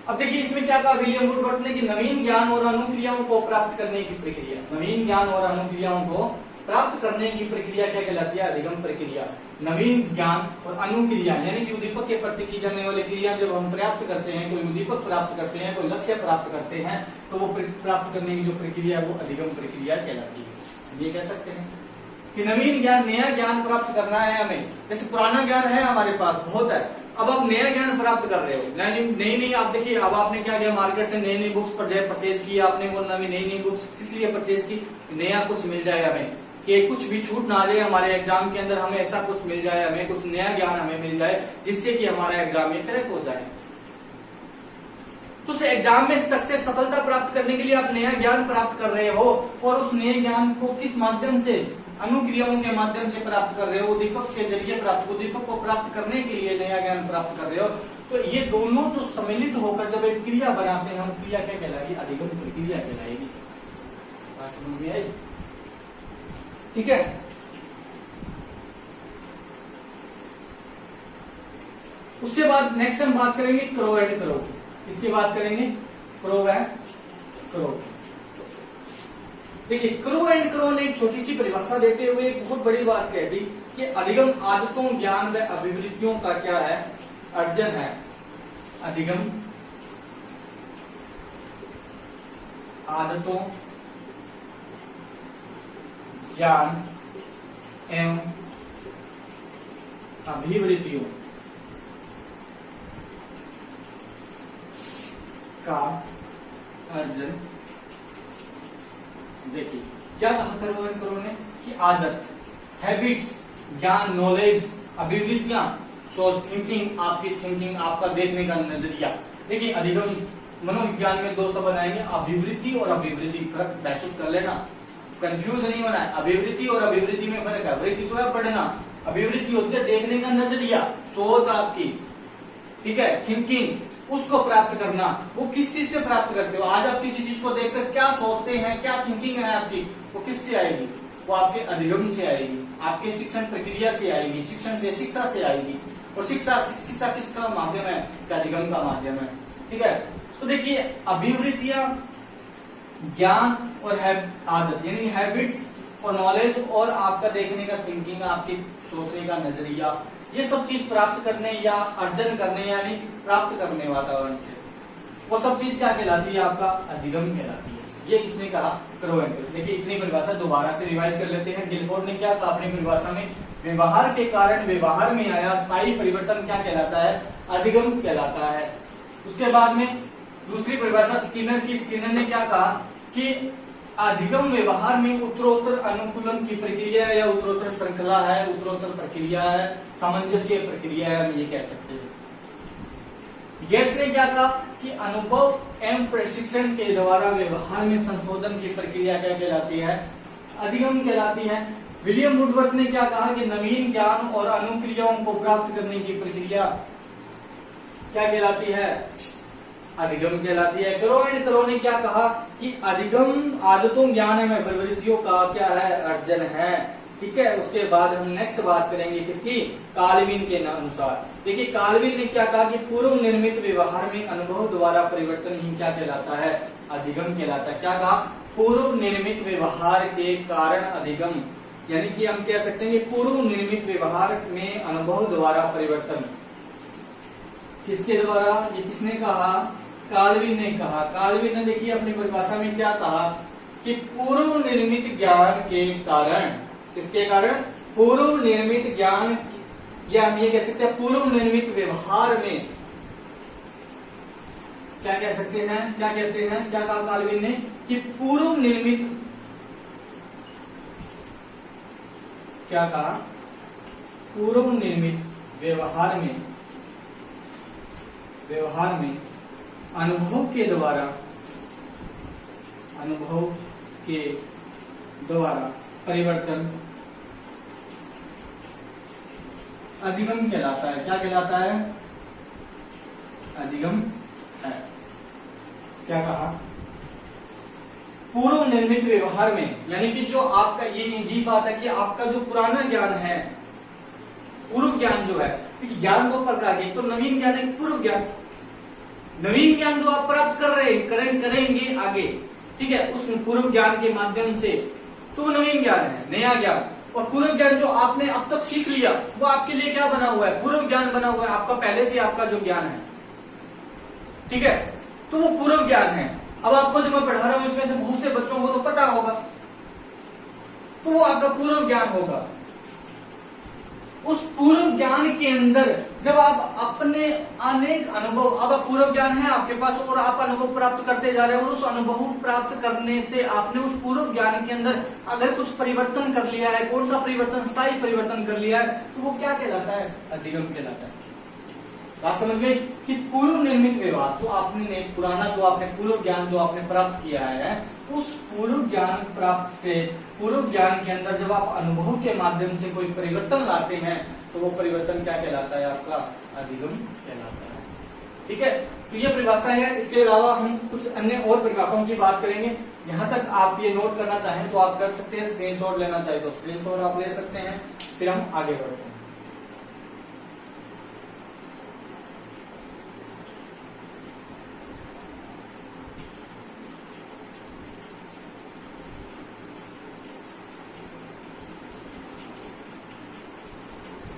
अब देखिए इसमें क्या कहा विलियम वुडवर्थ ने कि नवीन ज्ञान और अनुक्रियाओं को प्राप्त करने की प्रक्रिया, नवीन ज्ञान और अनुक्रियाओं को प्राप्त करने की प्रक्रिया क्या कहलाती है? अधिगम प्रक्रिया। नवीन ज्ञान और अनुक्रिया यानी कि उद्दीपक के प्रति की जाने वाली क्रिया जब हम प्राप्त करते हैं, कोई उद्दीपक प्राप्त करते हैं, कोई लक्ष्य प्राप्त करते हैं, तो वो प्राप्त करने की जो प्रक्रिया है वो अधिगम प्रक्रिया कहलाती है। ये कह सकते हैं कि नवीन ज्ञान, नया ज्ञान प्राप्त करना है हमें। जैसे पुराना ज्ञान है हमारे पास बहुत है, अब आप नया ज्ञान प्राप्त कर रहे हो, नई आप देखिए, अब आपने क्या किया, मार्केट से नई नई बुक्स परचेज की आपने, वो नई बुक्स किस लिए परचेज की? नया कुछ मिल जाए हमें, कि कुछ भी छूट ना आ जाए हमारे एग्जाम के अंदर, हमें ऐसा कुछ मिल जाए, हमें कुछ नया ज्ञान हमें मिल जाए जिससे कि हमारा एग्जाम में क्रैक हो जाए। तो उस एग्जाम में सक्सेस, सफलता प्राप्त करने के लिए आप नया ज्ञान प्राप्त कर रहे हो, और उस नए ज्ञान को किस माध्यम से? अनुक्रियाओं के माध्यम से प्राप्त कर रहे हो, उद्दीपक के जरिए प्राप्त, उद्दीपक को प्राप्त करने के लिए नया ज्ञान प्राप्त कर रहे हो। तो ये दोनों जो सम्मिलित होकर जब एक क्रिया बनाते हैं, हम क्रिया क्या कहलाएगी? अधिगम प्रक्रिया कहलाएगी। बात समझ में आई? ठीक है। उसके बाद नेक्स्ट हम बात करेंगे क्रो एंड क्रो की। इसकी बात करेंगे क्रो एंड क्रो। देखिए, क्रो एंड क्रो ने एक छोटी सी परिभाषा देते हुए एक बहुत बड़ी बात कह दी कि अधिगम आदतों, ज्ञान व अभिवृत्तियों का क्या है? अर्जन है। अधिगम आदतों, ज्ञान एवं अभिवृत्तियों का अर्जन। देखिए क्या कहा करो ने कि आदत, हैबिट्स, ज्ञान, नॉलेज, अभिवृत्तियां, सोच, थिंकिंग, आपकी थिंकिंग, आपका देखने का नजरिया। देखिए अधिगम मनोविज्ञान में दो शब्द आएंगे, अभिवृत्ति और अभिवृद्धि। फर्क महसूस कर लेना, कंफ्यूज नहीं होना है। अभिवृत्ति और अभिवृद्धि में फर्क है। वृत्ति तो है पढ़ना, अभिवृत्ति होती है देखने का नजरिया, सोच आपकी, ठीक है, थिंकिंग, उसको प्राप्त करना। वो किस चीज से प्राप्त करते हो? आज आप किसी चीज को देखकर क्या सोचते हैं, क्या थिंकिंग है आपकी, वो किससे आएगी? वो आपके अधिगम से आएगी, आपके शिक्षण प्रक्रिया से आएगी, शिक्षण से, शिक्षा से आएगी। और शिक्षा किसका माध्यम है? अधिगम का माध्यम है। ठीक है। तो देखिए अभिवृत्तियां, ज्ञान और आदत यानी हैबिट्स और नॉलेज और आपका देखने का थिंकिंग, आपके सोचने का नजरिया, ये सब चीज प्राप्त करने या अर्जन करने यानी प्राप्त करने वातावरण से, वो सब चीज क्या कहलाती है? आपका अधिगम कहलाती है। ये किसने कहा? Crow and crow. देखिए इतनी परिभाषा दोबारा से रिवाइज कर लेते हैं। गिलफोर्ड ने क्या कहा अपनी परिभाषा में? व्यवहार के कारण व्यवहार में आया स्थायी परिवर्तन क्या कहलाता है? अधिगम कहलाता है। उसके बाद में दूसरी परिभाषा स्किनर की। स्किनर ने क्या कहा कि अधिगम व्यवहार में उत्तरोत्तर अनुकूलन की प्रक्रिया है, या उत्तरोत्तर श्रृंखला है, उत्तरोत्तर प्रक्रिया है, सामंजस्य प्रक्रिया है, हम ये कह सकते हैं। गेट्स ने क्या कहा कि अनुभव एवं प्रशिक्षण के द्वारा व्यवहार में संशोधन की प्रक्रिया क्या कहलाती है? अधिगम कहलाती है। विलियम वुडवर्थ ने क्या कहा कि नवीन ज्ञान और अनुक्रियाओं को प्राप्त करने की प्रक्रिया क्या कहलाती है? अधिगम कहलाती है। क्रो एंड क्रो ने क्या कहा कि अधिगम आदतों, ज्ञान एवं प्रवृत्तियों का क्या है? अर्जन है। ठीक है। उसके बाद हम नेक्स्ट बात करेंगे किसकी? काल्विन के अनुसार। देखिए काल्विन ने क्या कहा कि पूर्व निर्मित व्यवहार में अनुभव द्वारा परिवर्तन ही क्या कहलाता है? अधिगम कहलाता है। क्या कहा? पूर्व निर्मित व्यवहार के कारण अधिगम, यानी कि हम कह सकते हैं कि पूर्व निर्मित व्यवहार में अनुभव द्वारा परिवर्तन। किसके द्वारा? ये किसने कहा? काल्विन ने कहा। काल्विन ने देखिए अपनी परिभाषा में क्या कहा कि पूर्व निर्मित ज्ञान के कारण, किसके कारण? पूर्व निर्मित ज्ञान, या हम ये कह सकते हैं पूर्व निर्मित व्यवहार में क्या कह सकते हैं? क्या कहते हैं? क्या कहा काल्विन ने कि पूर्व निर्मित, क्या कहा? पूर्व निर्मित व्यवहार में अनुभव के द्वारा परिवर्तन अधिगम कहलाता है। क्या कहलाता है? अधिगम है। क्या कहा? पूर्व निर्मित व्यवहार में, यानी कि जो आपका ये बात है कि आपका जो पुराना ज्ञान है, पूर्व ज्ञान जो है, ज्ञान दो प्रकार के, तो नवीन ज्ञान है, पूर्व ज्ञान। नवीन ज्ञान जो आप प्राप्त कर रहे करेंगे आगे, ठीक है, उस पूर्व ज्ञान के माध्यम से तो वो नवीन ज्ञान है, नया ज्ञान। और पूर्व ज्ञान जो आपने अब तक सीख लिया वो आपके लिए क्या बना हुआ है, पूर्व ज्ञान बना हुआ है, आपका पहले से आपका जो ज्ञान है, ठीक है, तो वो पूर्व ज्ञान है। अब आपको जो मैं पढ़ा रहा हूं इसमें से बहुत से बच्चों को तो पता होगा, तो वो आपका पूर्व ज्ञान होगा। उस पूर्व ज्ञान के अंदर जब आप अपने अनेक अनुभव, अब पूर्व ज्ञान है आपके पास और आप अनुभव प्राप्त करते जा रहे हैं, और उस अनुभव प्राप्त करने से आपने उस पूर्व ज्ञान के अंदर अगर कुछ परिवर्तन कर लिया है, कौन सा परिवर्तन, स्थायी परिवर्तन कर लिया है, तो वो क्या कहलाता है, अधिगम कहलाता है। बात समझ में कि पूर्व निर्मित व्यवहार जो आपने पुराना, जो आपने पूर्व ज्ञान जो आपने प्राप्त किया है, उस पूर्व ज्ञान प्राप्त से पूर्व ज्ञान के अंदर जब आप अनुभव के माध्यम से कोई परिवर्तन लाते हैं तो वो परिवर्तन क्या कहलाता है, आपका अधिगम कहलाता है। ठीक है, तो ये परिभाषा है। इसके अलावा हम कुछ अन्य और परिभाषाओं की बात करेंगे। यहाँ तक आप ये नोट करना चाहें तो आप कर सकते हैं, स्क्रीनशॉट लेना चाहे तो स्क्रीनशॉट आप ले सकते हैं, फिर हम आगे बढ़ते हैं।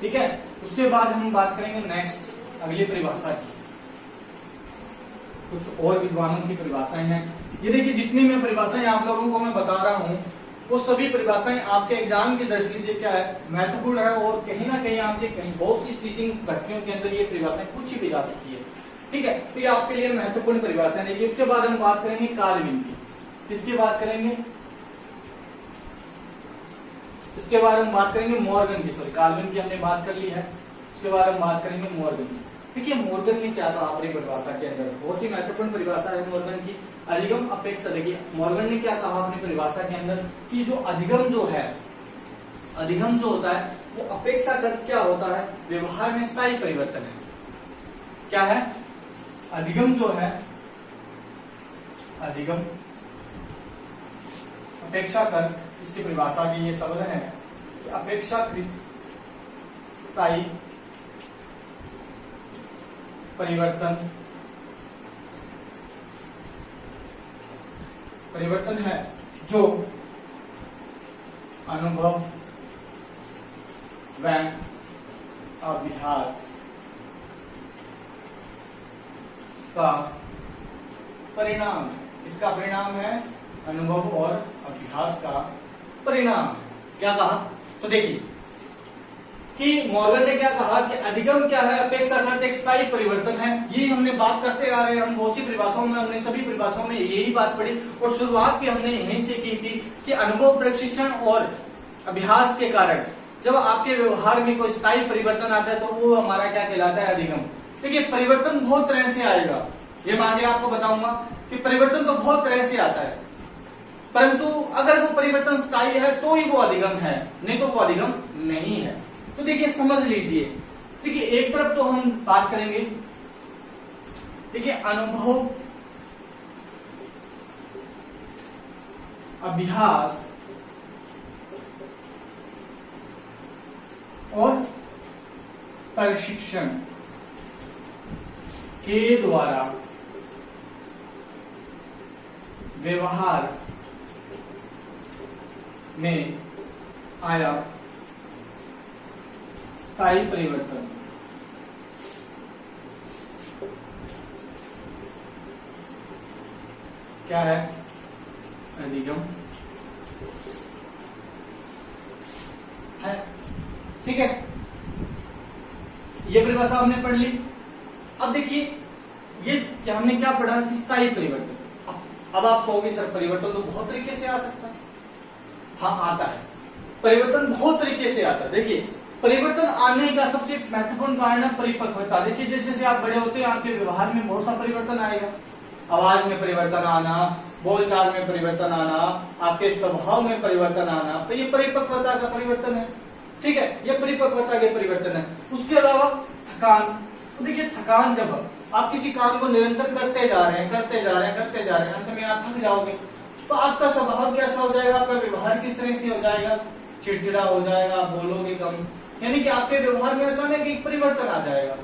ठीक है, उसके बाद हम बात करेंगे नेक्स्ट अगली परिभाषा की। कुछ और विद्वानों की परिभाषाएं हैं। ये देखिए, जितनी मैं परिभाषाएं आप लोगों को मैं बता रहा हूं वो सभी परिभाषाएं आपके एग्जाम की दृष्टि से क्या है, महत्वपूर्ण है, और कहीं ना कहीं आपके कहीं बहुत सी टीचिंग भर्तियों के अंदर ये परिभाषाएं पूछी भी जा चुकी है। ठीक है, तो ये आपके लिए महत्वपूर्ण परिभाषाएं रहेगी। उसके बाद हम बात करेंगे कालविन की। इसकी बात करेंगे, इसके बाद हम बात करेंगे मॉर्गन की। सॉरी, काल्विन की हमने बात कर ली है। उसके बाद हम बात करेंगे मॉर्गन की। देखिए, मॉर्गन ने क्या कहा अपनी परिभाषा के अंदर, बहुत ही महत्वपूर्ण परिभाषा है मॉर्गन की, अधिगम अपेक्षा। देखिए, मॉर्गन ने क्या कहा अपनी परिभाषा के अंदर कि जो अधिगम जो है, अधिगम जो होता है वो अपेक्षाकृत क्या होता है, व्यवहार में स्थायी परिवर्तन है। क्या है अधिगम जो है, अधिगम अपेक्षाकृत, इसकी परिभाषा के ये शब्द है कि अपेक्षाकृत स्थायी परिवर्तन, परिवर्तन है जो अनुभव व अभ्यास का परिणाम। इसका परिणाम है अनुभव और अभ्यास का परिणाम। क्या कहा, तो देखिए कि मॉर्गन ने क्या कहा कि अधिगम क्या है, अपेक्षाकृत एक स्थायी परिवर्तन है। यही हमने बात करते आ रहे हैं, हम बहुत सी परिभाषाओं में, हमने सभी परिभाषाओं में यही बात पढ़ी, और शुरुआत भी हमने यहीं से की थी कि अनुभव, प्रशिक्षण और अभ्यास के कारण जब आपके व्यवहार में कोई स्थायी परिवर्तन आता है तो वो हमारा क्या कहलाता है, अधिगम। देखिए, परिवर्तन बहुत तरह से आएगा, ये मैं आगे आपको बताऊंगा कि परिवर्तन तो बहुत तरह से आता है, परंतु अगर वो परिवर्तन स्थायी है तो ही वो अधिगम है, नहीं तो वो अधिगम नहीं है। तो देखिए, समझ लीजिए, देखिए एक तरफ तो हम बात करेंगे, देखिए अनुभव, अभ्यास और प्रशिक्षण के द्वारा व्यवहार में आया स्थायी परिवर्तन क्या है, अधिगम है। ठीक है, ये परिभाषा हमने पढ़ ली। अब देखिए, ये हमने क्या पढ़ा कि स्थायी परिवर्तन। अब आप कहोगे सर परिवर्तन तो बहुत तरीके से आ सकता है। हाँ, आता है, परिवर्तन बहुत तरीके से आता है। देखिए, परिवर्तन आने का सबसे महत्वपूर्ण कारण है परिपक्वता। देखिए, जैसे जैसे आप बड़े होते हैं आपके व्यवहार में बहुत सा परिवर्तन आएगा, आवाज में परिवर्तन आना, बोलचाल में परिवर्तन आना, आपके स्वभाव में परिवर्तन आना, तो ये परिपक्वता का परिवर्तन है। ठीक है, ये परिपक्वता के परिवर्तन है। उसके अलावा थकान, तो देखिए थकान, जब आप किसी काम को निरंतर करते जा रहे हैं, करते जा रहे हैं, करते जा रहे हैं, अंत में आप थक जाओगे तो आपका स्वभाव कैसा हो जाएगा, आपका व्यवहार किस तरह से हो जाएगा, चिड़चिड़ा हो जाएगा, बोलोगे कम, यानी कि आपके व्यवहार में अचानक एक परिवर्तन आ जाएगा।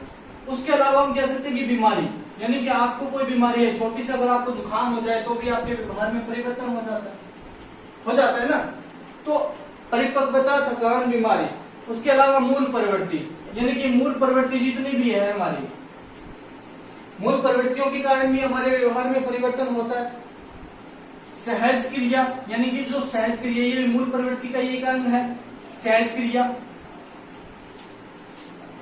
उसके अलावा हम कह सकते हैं कि बीमारी, यानी कि आपको कोई बीमारी है, छोटी सी अगर आपको जुकाम हो जाए तो भी आपके व्यवहार में परिवर्तन हो जाता है ना। तो परिपक्वता, थकान, बीमारी, उसके अलावा मूल प्रवृत्ति, यानी कि मूल प्रवृत्ति जितनी भी है हमारी, मूल प्रवृत्तियों के कारण भी हमारे व्यवहार में परिवर्तन होता है। सहज क्रिया, यानी कि जो सहज क्रिया, ये मूल प्रवृत्ति का एक अंग है, सहज क्रिया।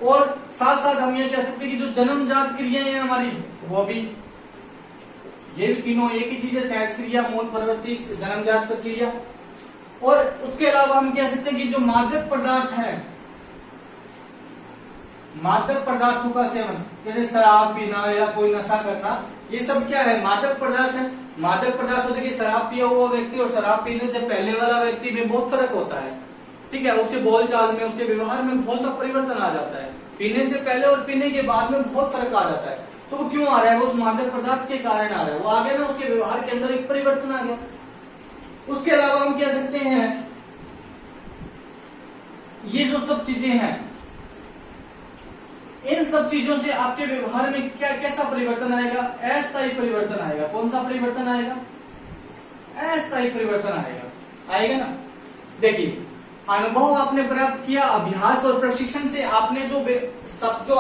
और साथ साथ हम ये कह सकते हैं कि जो जन्मजात क्रियाएं हैं हमारी, वो भी, ये भी तीनों एक ही चीज है, सहज क्रिया, मूल प्रवृत्ति, जन्मजात प्रक्रिया। और उसके अलावा हम कह सकते हैं कि जो मादक पदार्थ है, मादक पदार्थों का सेवन, जैसे शराब पीना या कोई नशा करना, ये सब क्या है, मादक पदार्थ है। मादक पदार्थ होता है कि शराब पिया हुआ व्यक्ति और शराब पीने से पहले वाला व्यक्ति में बहुत फर्क होता है, ठीक है। उसके बोलचाल में, उसके व्यवहार में बहुत सा परिवर्तन आ जाता है। पीने से पहले और पीने के बाद में बहुत फर्क आ जाता है। तो वो क्यों आ रहा है, वो उस मादक पदार्थ के कारण आ रहा है, वो आ गया ना, उसके व्यवहार के अंदर एक परिवर्तन आ गया। उसके अलावा हम कह सकते हैं ये जो सब चीजें हैं, इन सब चीजों से आपके व्यवहार में क्या कैसा परिवर्तन आएगा, अस्थायी परिवर्तन आएगा। कौन सा परिवर्तन आएगा, अस्थायी परिवर्तन आएगा, आएगा ना। देखिए, अनुभव आपने प्राप्त किया, अभ्यास और प्रशिक्षण से आपने जो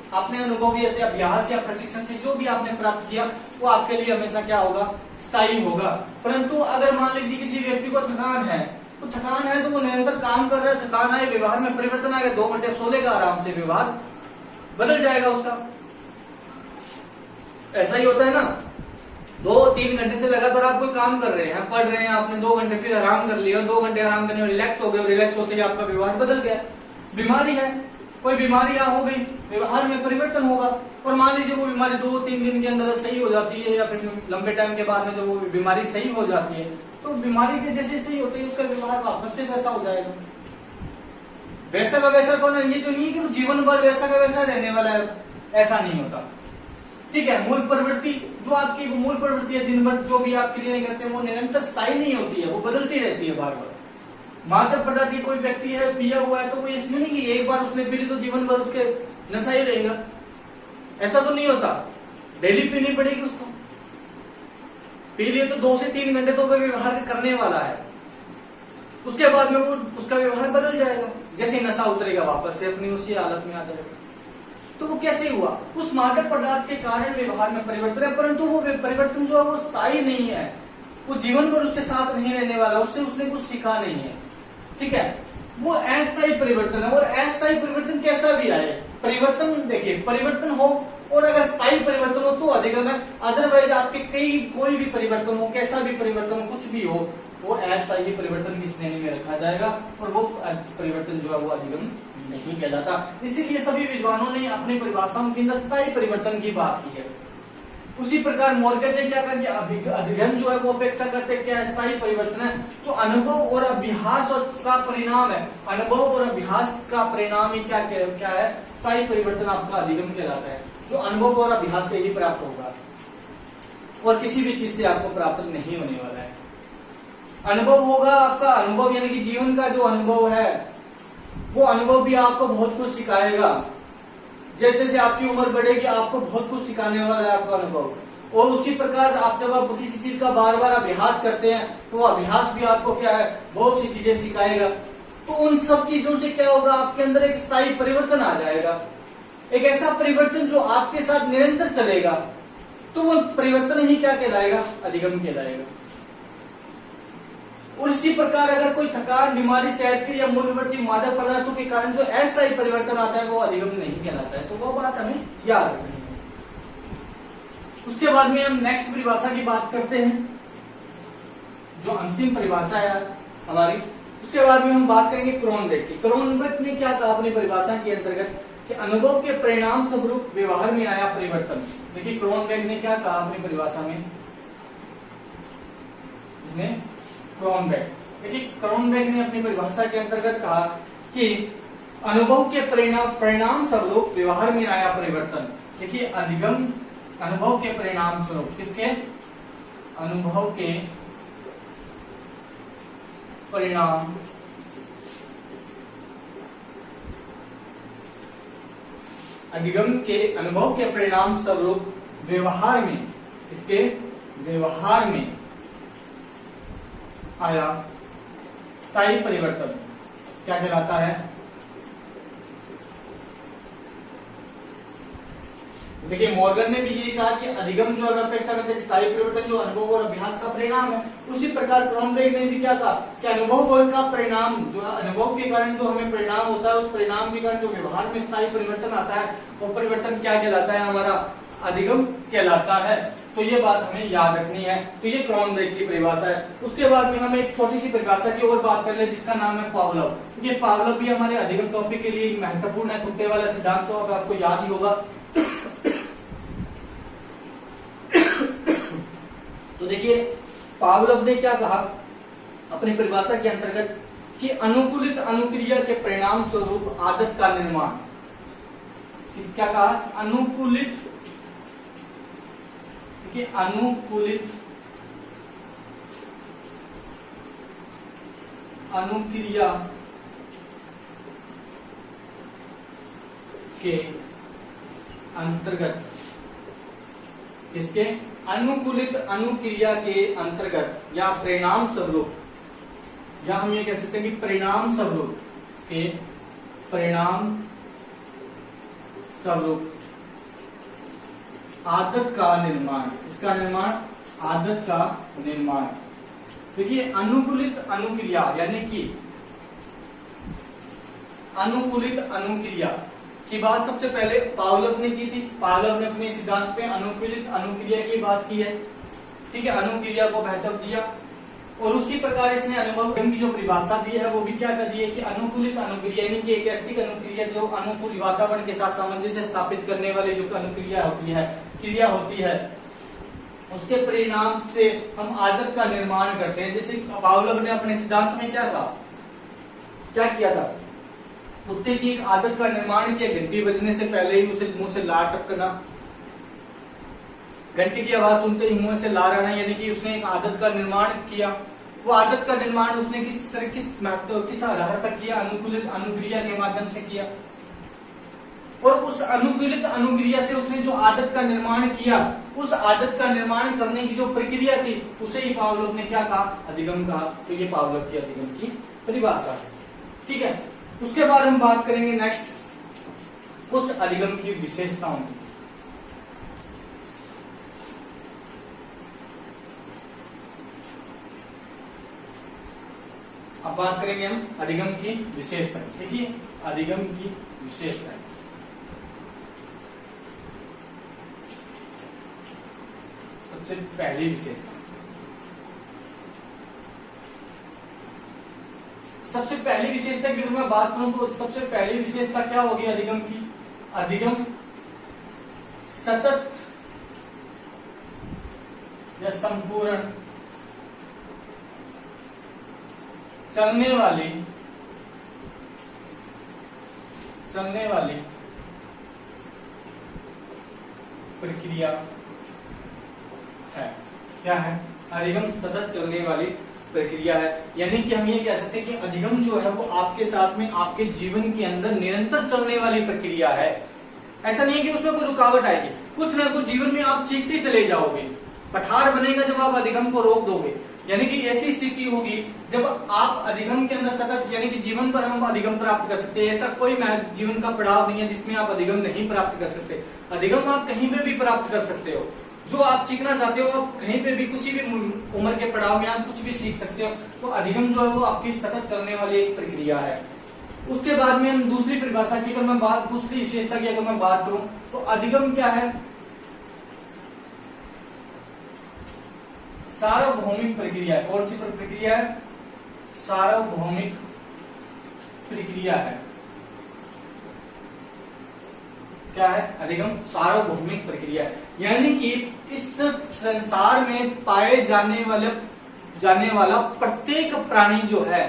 आपने अनुभव या अभ्यास या प्रशिक्षण से जो भी आपने प्राप्त किया, वो आपके लिए हमेशा क्या होगा, स्थायी होगा। परंतु अगर मान लीजिए किसी व्यक्ति को थकान है, तो थकान है तो वो निरंतर काम कर रहा है, थकान आए, व्यवहार में परिवर्तन आएगा, 2 घंटे सो लेगा आराम से, व्यवहार बदल जाएगा उसका। ऐसा ही होता है ना, 2-3 घंटे से लगातार आप कोई काम कर रहे हैं, पढ़ रहे हैं, आपने 2 घंटे फिर आराम कर लिया, 2 घंटे आराम करने में रिलैक्स हो गए, और रिलैक्स होते ही आपका व्यवहार बदल गया। बीमारी है, कोई बीमारी हो गई, व्यवहार में परिवर्तन होगा। और मान लीजिए वो बीमारी 2-3 दिन के अंदर सही हो जाती है, या फिर लंबे टाइम के बाद में जब वो बीमारी सही हो जाती है, तो बीमारी के जैसे सही होते ही उसका व्यवहार वापस से वैसा हो जाएगा। वैसा का वैसा कौन है, ये तो नहीं कि वो जीवन भर वैसा का वैसा रहने वाला है, ऐसा नहीं होता, ठीक है। मूल प्रवृत्ति, जो आपकी वो मूल प्रवृत्ति है, दिन भर जो भी आप क्रियाएं करते हैं, वो निरंतर स्थायी नहीं होती है, वो बदलती रहती है बार बार। मादक पदार्थ की कोई व्यक्ति है, पिया हुआ है, तो वो इसमें नहीं कि एक बार उसने पी ली तो जीवन भर उसके नशा ही रहेगा, ऐसा तो नहीं होता। डेली पीनी पड़ेगी उसको, पी लिए तो 2 से 3 घंटे तो वो व्यवहार करने वाला है, उसके बाद में वो उसका व्यवहार बदल जाएगा, जैसे नशा उतरेगा वापस से अपनी उसी हालत में आ जाएगा। तो वो कैसे हुआ, उस मादक पदार्थ के कारण व्यवहार में परिवर्तन है, परंतु वो परिवर्तन जो है वो स्थायी नहीं है, वो जीवन भर उसके साथ नहीं रहने वाला, उससे उसने कुछ सीखा नहीं है, ठीक है। वो अस्थायी परिवर्तन है। और अस्थायी परिवर्तन कैसा भी आए, परिवर्तन देखिए, परिवर्तन हो और अगर स्थायी परिवर्तन हो तो अधिगम है, अदरवाइज आपके कोई भी परिवर्तन हो, कैसा भी परिवर्तन हो, कुछ भी हो, वो अस्थायी परिवर्तन की श्रेणी में रखा जाएगा, और वो परिवर्तन जो है वो अधिगम नहीं कहलाता। इसीलिए सभी विद्वानों ने अपनी परिभाषाओं के अंदर स्थायी परिवर्तन की बात की है। उसी प्रकार मॉर्गन ने क्या कर, अधिगम जो है वो अपेक्षा करते क्या, स्थायी परिवर्तन है, जो अनुभव और अभ्यास का परिणाम है। अनुभव और अभ्यास का परिणाम ही क्या है, स्थायी परिवर्तन आपका अधिगम कहलाता है, जो अनुभव और अभ्यास से ही प्राप्त होगा, और किसी भी चीज से आपको प्राप्त नहीं होने वाला है। अनुभव होगा आपका, अनुभव यानी कि जीवन का जो अनुभव है, वो अनुभव भी आपको बहुत कुछ सिखाएगा। जैसे जैसे आपकी उम्र बढ़ेगी, आपको बहुत कुछ सिखाने वाला है आपका अनुभव। और उसी प्रकार आप जब आप किसी चीज का बार बार अभ्यास करते हैं, तो अभ्यास भी आपको क्या है, बहुत सी चीजें सिखाएगा। तो उन सब चीजों से क्या होगा, आपके अंदर एक स्थायी परिवर्तन आ जाएगा, एक ऐसा परिवर्तन जो आपके साथ निरंतर चलेगा। तो वो परिवर्तन ही क्या कहलाएगा, अधिगम कहलाएगा। और इसी प्रकार अगर कोई थकान, बीमारी, सहज या मूलवर्ती मादक पदार्थों के कारण जो अस्थायी परिवर्तन आता है, वो अधिगम नहीं कहलाता है। तो वो बात हमें याद रखनी है। उसके बाद में हम नेक्स्ट परिभाषा की बात करते हैं, जो अंतिम परिभाषा है हमारी। उसके बाद में हम बात करेंगे क्रोनबेक की। क्रोनबेक ने क्या कहा अपनी परिभाषा के अंतर्गत, कि अनुभव के परिणाम स्वरूप व्यवहार में आया परिवर्तन। देखिए क्रोनबेक ने क्या कहा अपनी परिभाषा में, इसने क्रोनबेक, देखिए क्रोनबेक ने अपनी परिभाषा के अंतर्गत कहा कि अनुभव के परिणाम स्वरूप व्यवहार में आया परिवर्तन। देखिए अधिगम अनुभव के परिणाम स्वरूप, किसके, अनुभव के परिणाम अधिगम के अनुभव के परिणाम स्वरूप व्यवहार में, इसके व्यवहार में आया स्थायी परिवर्तन क्या कहलाता है? देखिए मॉर्गन ने भी ये कहा कि अधिगम जो है अपेक्षाकृत एक स्थायी परिवर्तन जो अनुभव और अभ्यास का परिणाम है। उसी प्रकार क्रॉनबेक ने भी क्या कहा कि अनुभव और का परिणाम जो अनुभव के कारण जो हमें परिणाम होता है, उस परिणाम के कारण जो व्यवहार में स्थायी परिवर्तन आता है, वो परिवर्तन क्या कहलाता है? हमारा अधिगम कहलाता है। तो ये बात हमें याद रखनी है। तो ये क्रॉनबेक की परिभाषा है। उसके बाद में हम एक छोटी सी परिभाषा की और बात कर ले, जिसका नाम है पावलोव। ये पावलोव भी हमारे अधिगम टॉपिक के लिए महत्वपूर्ण है। कुत्ते वाला सिद्धांत तो आपको याद ही होगा। तो देखिए पावलोव ने क्या कहा अपनी परिभाषा के अंतर्गत कि अनुकूलित अनुक्रिया के परिणाम स्वरूप आदत का निर्माण। क्या कहा? अनुकूलित अनुक्रिया के अंतर्गत, इसके अनुकूलित अनुक्रिया के अंतर्गत या परिणाम स्वरूप, या हम ये कह सकते हैं कि परिणाम स्वरूप के परिणाम स्वरूप आदत का निर्माण, इसका निर्माण आदत का निर्माण। देखिए अनुकूलित अनुक्रिया यानी कि अनुकूलित अनुक्रिया की बात सबसे पहले पावलोव ने की थी। पावलोव ने अपने सिद्धांत पे अनुकूलित अनुक्रिया की बात की है, ठीक है, अनुक्रिया को महत्व दिया। और उसी प्रकार इसने अनुभव की जो परिभाषा दी है वो भी क्या कर दी है कि अनुकूलित अनुक्रिया यानी कि एक ऐसी अनुक्रिया जो अनुकूल वातावरण के साथ सामंजस्य स्थापित करने वाले जो अनुक्रिया होती है, क्रिया होती है, उसके परिणाम से हम आदत का निर्माण करते हैं। जैसे पावलोव ने अपने सिद्धांत में क्या कहा, क्या किया था? कुत्ते की एक आदत का निर्माण किया, घंटी बजने से पहले ही उसे मुंह से लार टपकना, घंटी की आवाज सुनते ही मुंह से लार आना, यानी कि उसने एक आदत का निर्माण किया। वो आदत का निर्माण उसने किस आधार पर किया? अनुकूलित अनुक्रिया के माध्यम से किया। और उस अनुकूलित अनुक्रिया से उसने जो आदत का निर्माण किया, उस आदत का निर्माण करने की जो प्रक्रिया थी, उसे ही पावलोव ने क्या कहा? अधिगम कहा। तो ये पावलोव की अधिगम की परिभाषा है, ठीक है। उसके बाद हम बात करेंगे नेक्स्ट कुछ अधिगम की विशेषताओं की। अब बात करेंगे हम अधिगम की विशेषताएं। देखिए अधिगम की विशेषताएं, सबसे पहली विशेषता, सबसे पहली विशेषता की अगर मैं बात करूं तो सबसे पहली विशेषता क्या होगी अधिगम की? अधिगम सतत या संपूर्ण चलने वाली प्रक्रिया है। क्या है? अधिगम सतत चलने वाली प्रक्रिया है। यानी कि हम ये कह सकते हैं कि अधिगम जो है वो आपके साथ में आपके जीवन के अंदर निरंतर चलने वाली प्रक्रिया है। ऐसा नहीं है कि उसमें कोई रुकावट आएगी, कुछ ना कुछ जीवन में आप सीखते चले जाओगे। पठार बनेगा जब आप अधिगम को रोक दोगे, यानी कि ऐसी स्थिति होगी जब आप अधिगम के अंदर सतत, यानी कि जीवन पर हम अधिगम प्राप्त कर सकते हैं। ऐसा कोई जीवन का पड़ाव नहीं है जिसमें आप अधिगम नहीं प्राप्त कर सकते। अधिगम आप कहीं पे भी प्राप्त कर सकते हो। जो आप सीखना चाहते हो आप कहीं पे भी, किसी भी उम्र के पड़ाव में आप कुछ भी सीख सकते हो। तो अधिगम जो है वो आपकी सतत चलने वाली एक प्रक्रिया है। उसके बाद में हम दूसरी परिभाषा की अगर मैं बात, दूसरी विशेषता की अगर मैं बात करूं तो अधिगम क्या है? सार्वभौमिक प्रक्रिया है। कौन सी प्रक्रिया है? सार्वभौमिक प्रक्रिया है। क्या है? अधिगम सार्वभौमिक प्रक्रिया है। यानी कि इस संसार में पाए जाने वाला प्रत्येक प्राणी जो है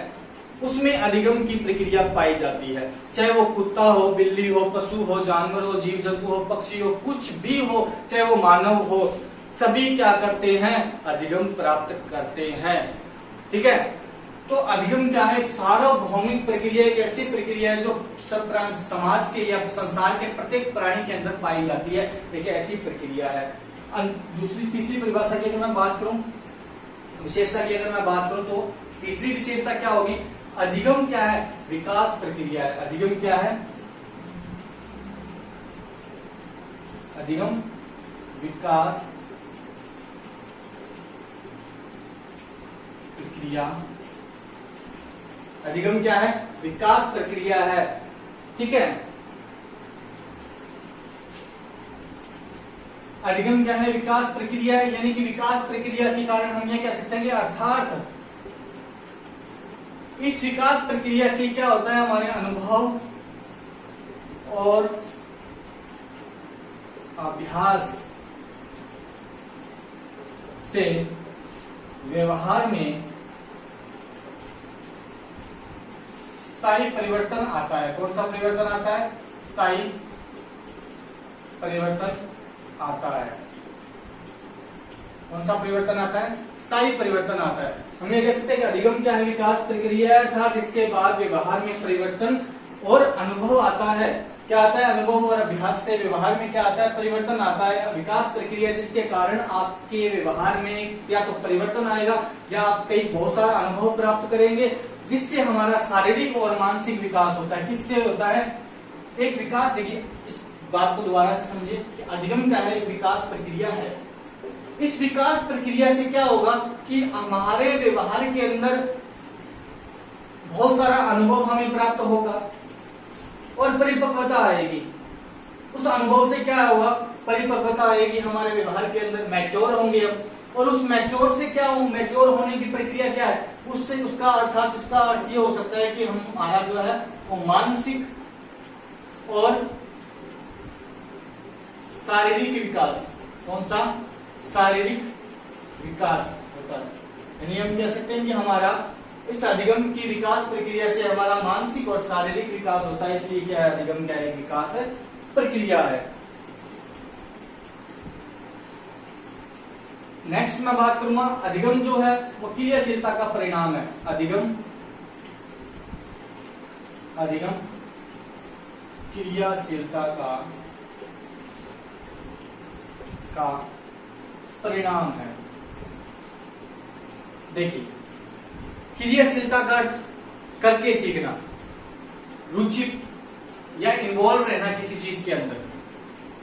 उसमें अधिगम की प्रक्रिया पाई जाती है। चाहे वो कुत्ता हो, बिल्ली हो, पशु हो, जानवर हो, जीव जंतु हो, पक्षी हो, कुछ भी हो, चाहे वो मानव हो, सभी क्या करते हैं? अधिगम प्राप्त करते हैं। ठीक है। तो अधिगम क्या है? सार्वभौमिक प्रक्रिया, एक ऐसी प्रक्रिया है जो सब समाज के या संसार के प्रत्येक प्राणी के अंदर पाई जाती है। देखिए ऐसी प्रक्रिया है। तीसरी परिभाषा की अगर मैं बात करूं, विशेषता की अगर मैं बात करूं तो तीसरी विशेषता क्या होगी अधिगम क्या है? विकास प्रक्रिया है। अधिगम क्या है? अधिगम विकास प्रक्रिया। अधिगम क्या है? विकास प्रक्रिया है। ठीक है, अधिगम क्या है? विकास प्रक्रिया है, यानी कि विकास प्रक्रिया के कारण हम ये कह सकते हैं कि अर्थात इस विकास प्रक्रिया से क्या होता है? हमारे अनुभव और अभ्यास से व्यवहार में स्थायी परिवर्तन आता है। कौन सा परिवर्तन आता है? स्थायी परिवर्तन आता है। कौन सा परिवर्तन आता है? स्थायी परिवर्तन आता है। हम ये कह सकते हैं कि अधिगम क्या है? विकास प्रक्रिया, अर्थात इसके बाद व्यवहार में परिवर्तन और अनुभव आता है। क्या आता है? अनुभव और अभ्यास से व्यवहार में क्या आता है? परिवर्तन आता है। विकास प्रक्रिया जिसके कारण आपके व्यवहार में या तो परिवर्तन आएगा या आप कई बहुत सारा अनुभव प्राप्त करेंगे, जिससे हमारा शारीरिक और मानसिक विकास होता है। किससे होता है? एक विकास, देखिए इस बात को दोबारा से समझिए कि अधिगम क्या है? एक विकास प्रक्रिया है। इस विकास प्रक्रिया से क्या होगा कि हमारे व्यवहार के अंदर बहुत सारा अनुभव हमें प्राप्त होगा और परिपक्वता आएगी। उस अनुभव से क्या होगा? परिपक्वता आएगी, हमारे व्यवहार के अंदर मैच्योर होंगे हम। और उस मैच्योर से क्या हो? मैच्योर होने की प्रक्रिया क्या है? उससे उसका अर्थात उसका अर्थ ये हो सकता है कि हमारा जो है वो मानसिक और शारीरिक विकास, कौन सा? शारीरिक विकास होता है। यानी हम कह सकते हैं कि हमारा इस अधिगम की विकास प्रक्रिया से हमारा मानसिक और शारीरिक विकास होता है। इसलिए क्या है? अधिगम क्या है? विकास है, प्रक्रिया है। नेक्स्ट मैं बात करूंगा, अधिगम जो है वो क्रियाशीलता का परिणाम है। अधिगम क्रियाशीलता का परिणाम है। देखिए, क्रियाशीलता का अर्थ करके सीखना, रुचि या इन्वॉल्व रहना किसी चीज के अंदर,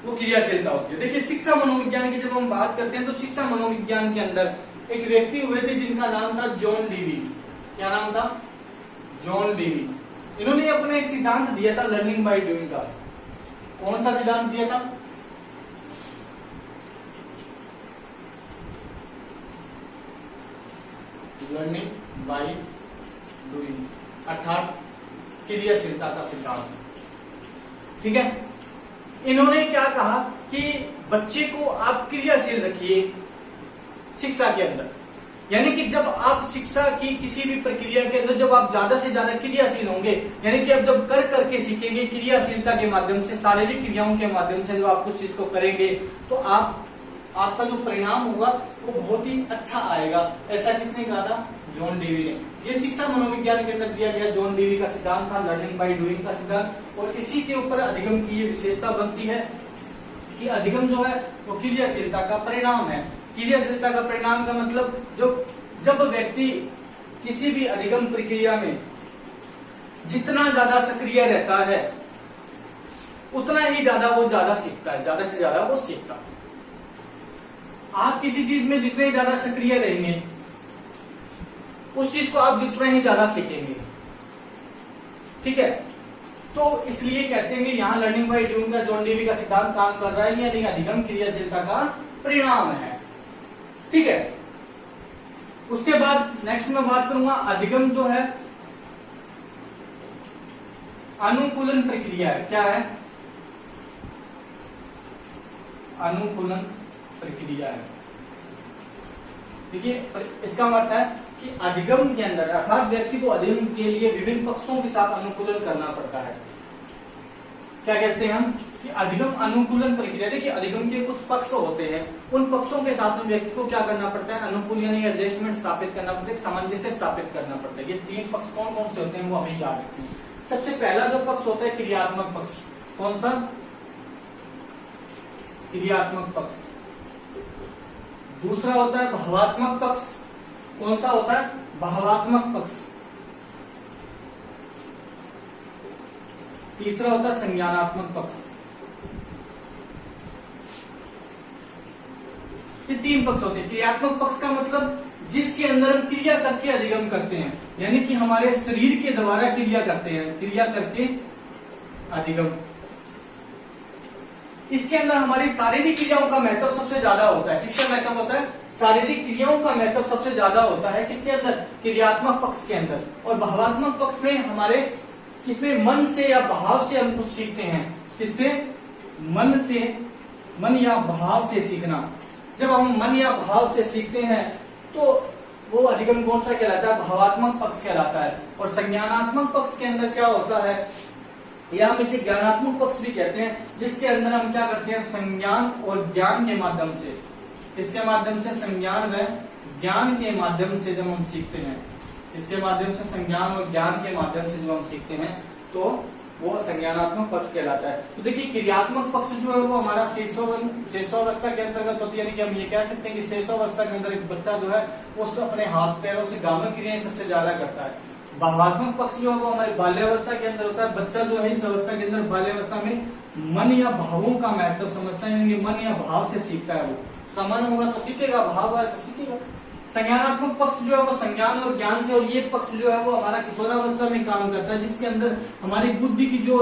वो क्रियाशीलता होती है। देखिए, शिक्षा मनोविज्ञान की जब हम बात करते हैं तो शिक्षा मनोविज्ञान के अंदर एक व्यक्ति हुए थे जिनका नाम था जॉन डीवी। क्या नाम था? John Dewey. इन्होंने अपना एक सिद्धांत दिया था लर्निंग बाय डूइंग का। कौन सा सिद्धांत दिया था? लर्निंग बाय डूइंग, अर्थात क्रियाशीलता का सिद्धांत। ठीक है, इन्होंने क्या कहा कि बच्चे को आप क्रियाशील रखिए शिक्षा के अंदर। यानी कि जब आप शिक्षा की किसी भी प्रक्रिया के अंदर जब आप ज्यादा से ज्यादा क्रियाशील होंगे, यानी कि आप जब कर करके सीखेंगे, क्रियाशीलता के माध्यम से, शारीरिक क्रियाओं के माध्यम से जब आप कुछ चीज को करेंगे तो आपका जो परिणाम होगा वो बहुत ही अच्छा आएगा। ऐसा किसने कहा था? जॉन डीवी ने। ये शिक्षा मनोविज्ञान के अंदर दिया गया जॉन डीवी का सिद्धांत था, लर्निंग बाय डूइंग का सिद्धांत। और इसी के ऊपर अधिगम की ये विशेषता बनती है कि अधिगम जो है वो क्रियाशीलता का परिणाम है। क्रियाशीलता का परिणाम का मतलब जब व्यक्ति किसी भी अधिगम प्रक्रिया में जितना ज्यादा सक्रिय रहता है उतना ही ज्यादा वो ज्यादा सीखता है, ज्यादा से ज्यादा वो सीखता है। आप किसी चीज में जितने ज्यादा सक्रिय रहेंगे उस चीज को आप जितना ही ज्यादा सीखेंगे। ठीक है, तो इसलिए कहते हैं कि यहाँ लर्निंग बाय डूइंग का जॉन डीवी का सिद्धांत काम कर रहा है, यानी अधिगम क्रियाशीलता का परिणाम है। ठीक है, उसके बाद नेक्स्ट में बात करूंगा, अधिगम जो है अनुकूलन प्रक्रिया है। क्या है? अनुकूलन प्रक्रिया है। देखिए, इसका मतलब है कि अधिगम के अंदर अर्थात व्यक्ति को अधिगम के लिए विभिन्न पक्षों के साथ अनुकूलन करना पड़ता है। क्या कहते हैं हम? कि अधिगम अनुकूलन प्रक्रिया। देखिए, अधिगम के कुछ पक्ष होते हैं, उन पक्षों के साथ में व्यक्ति को क्या करना पड़ता है? अनुकूल यानी एडजस्टमेंट स्थापित करना पड़ता है, सामंजस्य स्थापित करना पड़ता है। ये तीन पक्ष कौन कौन से होते हैं वो हमें याद रखना है। सबसे पहला जो पक्ष होता है क्रियात्मक पक्ष। कौन सा? क्रियात्मक पक्ष। दूसरा होता है भावात्मक पक्ष। कौन सा होता है? भावात्मक पक्ष। तीसरा होता है संज्ञानात्मक पक्ष। ये 3 पक्ष होते हैं। क्रियात्मक पक्ष का मतलब जिसके अंदर हम क्रिया करके अधिगम करते हैं, यानी कि हमारे शरीर के द्वारा क्रिया करते हैं, क्रिया करके अधिगम। इसके अंदर हमारी शारीरिक क्रियाओं का महत्व सबसे ज्यादा होता है। किसका महत्व होता है? शारीरिक क्रियाओं का महत्व सबसे ज्यादा होता है किसके अंदर? क्रियात्मक पक्ष के अंदर। और भावात्मक पक्ष में हमारे किसमें? मन से या भाव से हम कुछ सीखते हैं। किससे? मन से, मन या भाव से सीखना। जब हम मन या भाव से सीखते हैं तो वो अधिगम कौन सा कहलाता है? भावात्मक पक्ष कहलाता है। और संज्ञानात्मक पक्ष के अंदर क्या होता है, या हम इसे ज्ञानात्मक पक्ष भी कहते हैं, जिसके अंदर हम क्या करते हैं? संज्ञान और ज्ञान के माध्यम से, इसके माध्यम से संज्ञान व ज्ञान के माध्यम से जब हम सीखते हैं, इसके माध्यम से संज्ञान और ज्ञान के माध्यम से जब हम सीखते हैं तो वो संज्ञानात्मक पक्ष कहलाता है। तो देखिए क्रियात्मक पक्ष जो है वो हमारा शेषावस्था के अंतर्गत होती है। यानी कि हम ये कह सकते हैं कि शेषावस्था के अंदर एक बच्चा जो है वो अपने हाथ पैरों से गामन क्रियाएं सबसे ज्यादा करता है। भावात्मक पक्ष जो है वो हमारी बाल्यावस्था के अंदर होता है। बच्चा जो है इस अवस्था के अंदर बाल्यावस्था में मन या भावों का महत्व समझता है, यानी मन या भाव से सीखता है। वो समन होगा तो सीखेगा, भाव होगा तो सीखेगा। संज्ञानात्मक पक्ष जो है वो संज्ञान और ज्ञान से, और ये पक्ष जो है वो हमारा किशोरावस्था में काम करता है, जिसके अंदर हमारी बुद्धि जो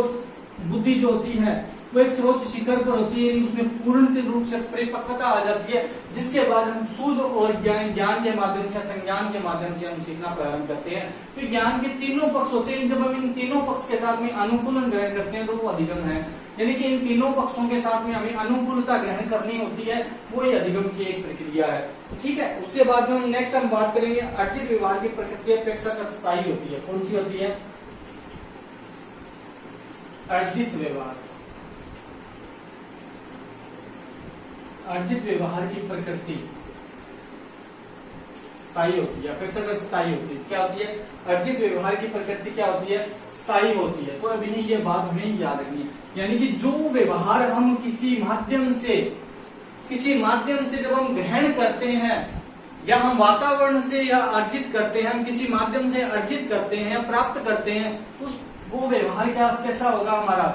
होती है वो एक सर्वोच्च शिखर पर होती है, उसमें पूर्ण रूप से परिपक्वता आ जाती है, जिसके बाद हम शुद्ध और ज्ञान के माध्यम से, संज्ञान के माध्यम से हम सीखना प्रारंभ करते हैं। तो ज्ञान के तीनों पक्ष होते हैं। जब हम इन तीनों पक्ष के साथ में अनुकूलन ग्रहण करते हैं तो वो अधिगम है। यानी कि इन तीनों पक्षों के साथ में हमें अनुकूलता ग्रहण करनी होती है, वो ही अधिगम की एक प्रक्रिया है। तो ठीक है, उसके बाद में हम नेक्स्ट हम बात करेंगे अर्जित व्यवहार की प्रकृति अपेक्षाकृत स्थायी होती है। कौन सी होती है? अर्जित व्यवहार। अर्जित व्यवहार की प्रकृति स्थायी होती है, अपेक्षाकृत स्थायी होती है। क्या होती है? अर्जित व्यवहार की प्रकृति क्या होती है? स्थायी होती है। तो अभी ये बात हमें याद रखनी है। यानी कि जो व्यवहार हम किसी माध्यम से जब हम ग्रहण करते हैं, या हम वातावरण से या अर्जित करते हैं, हम किसी माध्यम से अर्जित करते हैं या प्राप्त करते हैं, तो वो व्यवहार कैसा होगा हमारा?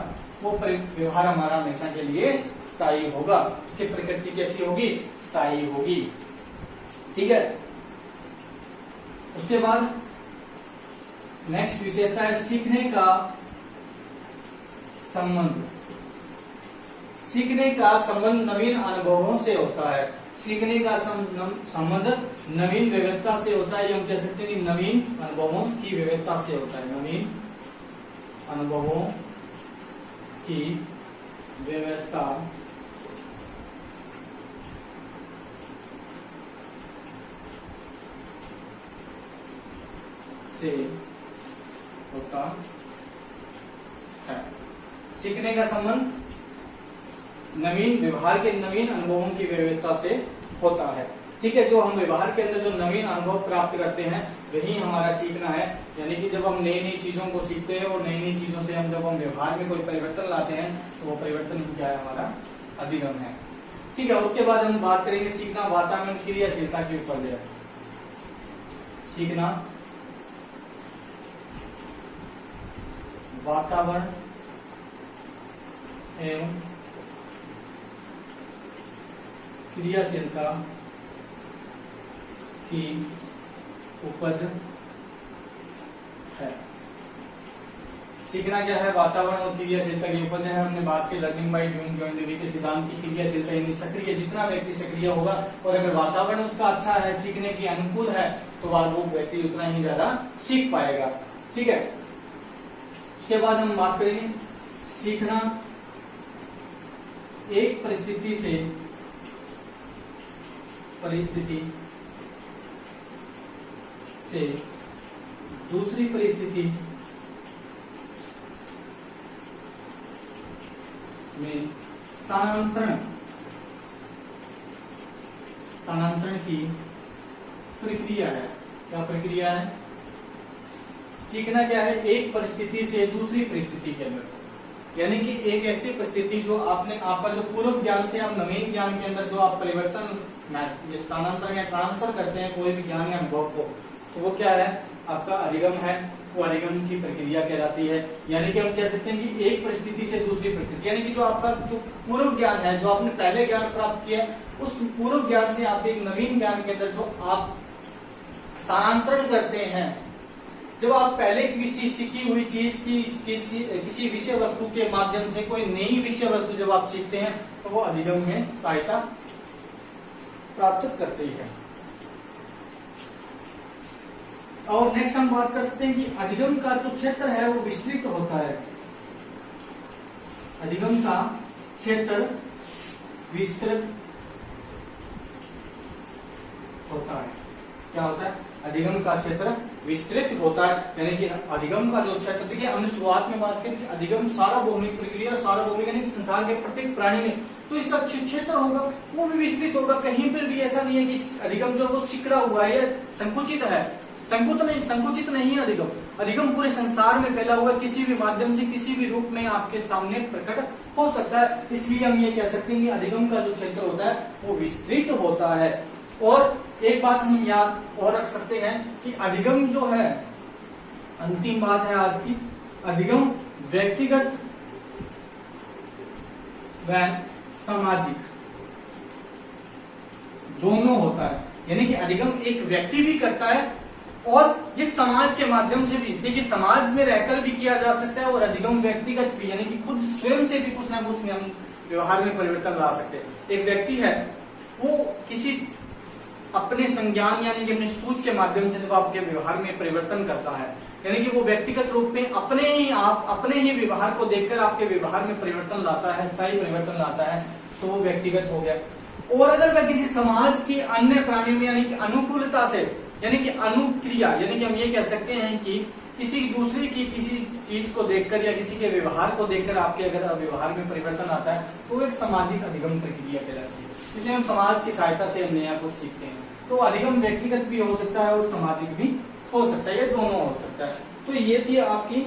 वो व्यवहार हमारा हमेशा के लिए स्थायी होगा। उसकी प्रकृति कैसी होगी? स्थायी होगी। ठीक है। उसके बाद नेक्स्ट विशेषता है सीखने का संबंध। सीखने का संबंध नवीन अनुभवों से होता है। सीखने का संबंध नवीन व्यवस्था से होता है। हम कह सकते हैं कि नवीन अनुभवों की व्यवस्था से होता है। नवीन अनुभवों की व्यवस्था से होता है। सीखने का संबंध नवीन व्यवहार के नवीन अनुभवों की व्यवस्था से होता है। ठीक है। जो हम व्यवहार के अंदर जो नवीन अनुभव प्राप्त करते हैं वही हमारा सीखना है। यानी कि जब हम नई नई चीजों को सीखते हैं और नई नई चीजों से जब हम व्यवहार में कोई परिवर्तन लाते हैं तो वो परिवर्तन क्या है? हमारा अधिगम है। ठीक है। उसके बाद हम बात करेंगे सीखना वातावरण क्रियाशीलता के ऊपर है। सीखना वातावरण एवं क्रियाशीलता की उपज है। सीखना क्या है? वातावरण और क्रियाशीलता की उपज है। हमने बात की learning by doing join the way के सिद्धांत की। क्रियाशीलता यानी सक्रिय, जितना व्यक्ति सक्रिय होगा और अगर वातावरण उसका अच्छा है, सीखने के अनुकूल है, तो वो व्यक्ति उतना ही ज्यादा सीख पाएगा। ठीक है। उसके बाद हम बात करेंगे सीखना एक परिस्थिति से दूसरी परिस्थिति में स्थानांतरण की प्रक्रिया है। क्या प्रक्रिया है? सीखना क्या है? एक परिस्थिति से दूसरी परिस्थिति के अंदर, यानी कि एक ऐसी परिस्थिति जो आपका जो पूर्व ज्ञान से आप नवीन ज्ञान के अंदर जो आप परिवर्तन स्थानांतरण या ट्रांसफर करते हैं कोई भी ज्ञान या अनुभव को, तो वो क्या है? आपका अधिगम है। वो अधिगम की प्रक्रिया कहलाती है। यानी कि हम कह सकते हैं कि एक परिस्थिति से दूसरी परिस्थिति, यानी कि जो आपका जो पूर्व ज्ञान है, जो आपने पहले ज्ञान प्राप्त किया, उस पूर्व ज्ञान से आप एक नवीन ज्ञान के अंदर जो आप स्थानांतरण करते हैं, जब आप पहले किसी सीखी हुई चीज की किसी विषय वस्तु के माध्यम से कोई नई विषय वस्तु जब आप सीखते हैं तो वो अधिगम में सहायता प्राप्त करती है। और नेक्स्ट हम बात कर सकते हैं कि अधिगम का जो क्षेत्र है वो विस्तृत होता है। अधिगम का क्षेत्र विस्तृत होता है। क्या होता है? अधिगम का क्षेत्र विस्तृत होता है। यानी कि अधिगम का जो क्षेत्र, देखिए हमने शुरुआत में बात की कि अधिगम सार्वभौमिक प्रक्रिया, सार्वभौमिक यानी कि संसार के प्रत्येक प्राणी में तो इसका क्षेत्र होगा वो भी विस्तृत होगा। कहीं पर भी ऐसा नहीं है कि अधिगम जो वो सिकड़ा हुआ है या संकुचित है, संकुचित नहीं है। अधिगम पूरे संसार में फैला हुआ, किसी भी माध्यम से किसी भी रूप में आपके सामने प्रकट हो सकता है। इसलिए हम ये कह सकते हैं कि अधिगम का जो क्षेत्र होता है वो विस्तृत होता है। और एक बात हम याद और रख सकते हैं कि अधिगम जो है, अंतिम बात है आज की, अधिगम व्यक्तिगत व सामाजिक दोनों होता है। यानी कि अधिगम एक व्यक्ति भी करता है और ये समाज के माध्यम से भी, देखिए समाज में रहकर भी किया जा सकता है, और अधिगम व्यक्तिगत भी, यानी कि खुद स्वयं से भी कुछ ना कुछ में हम व्यवहार में परिवर्तन ला सकते हैं। एक व्यक्ति है वो किसी अपने संज्ञान यानी कि अपने सूझ के माध्यम से जब आपके व्यवहार में परिवर्तन करता है, यानी कि वो व्यक्तिगत रूप में अपने ही व्यवहार को देखकर आपके व्यवहार में परिवर्तन लाता है, स्थायी परिवर्तन लाता है, तो वो व्यक्तिगत हो गया। और अगर वह किसी समाज की अन्य प्राणियों में यानी कि अनुकूलता से, यानी कि अनुक्रिया, यानी कि हम ये कह सकते हैं कि किसी दूसरे की किसी चीज को देखकर या किसी के व्यवहार को देखकर आपके अगर व्यवहार में परिवर्तन आता है तो एक सामाजिक अधिगम प्रक्रिया कहलाती है। इसलिए हम समाज की सहायता से नया कुछ सीखते हैं। तो अधिगम व्यक्तिगत भी हो सकता है और सामाजिक भी हो सकता है, ये दोनों हो सकता है। तो ये थी आपकी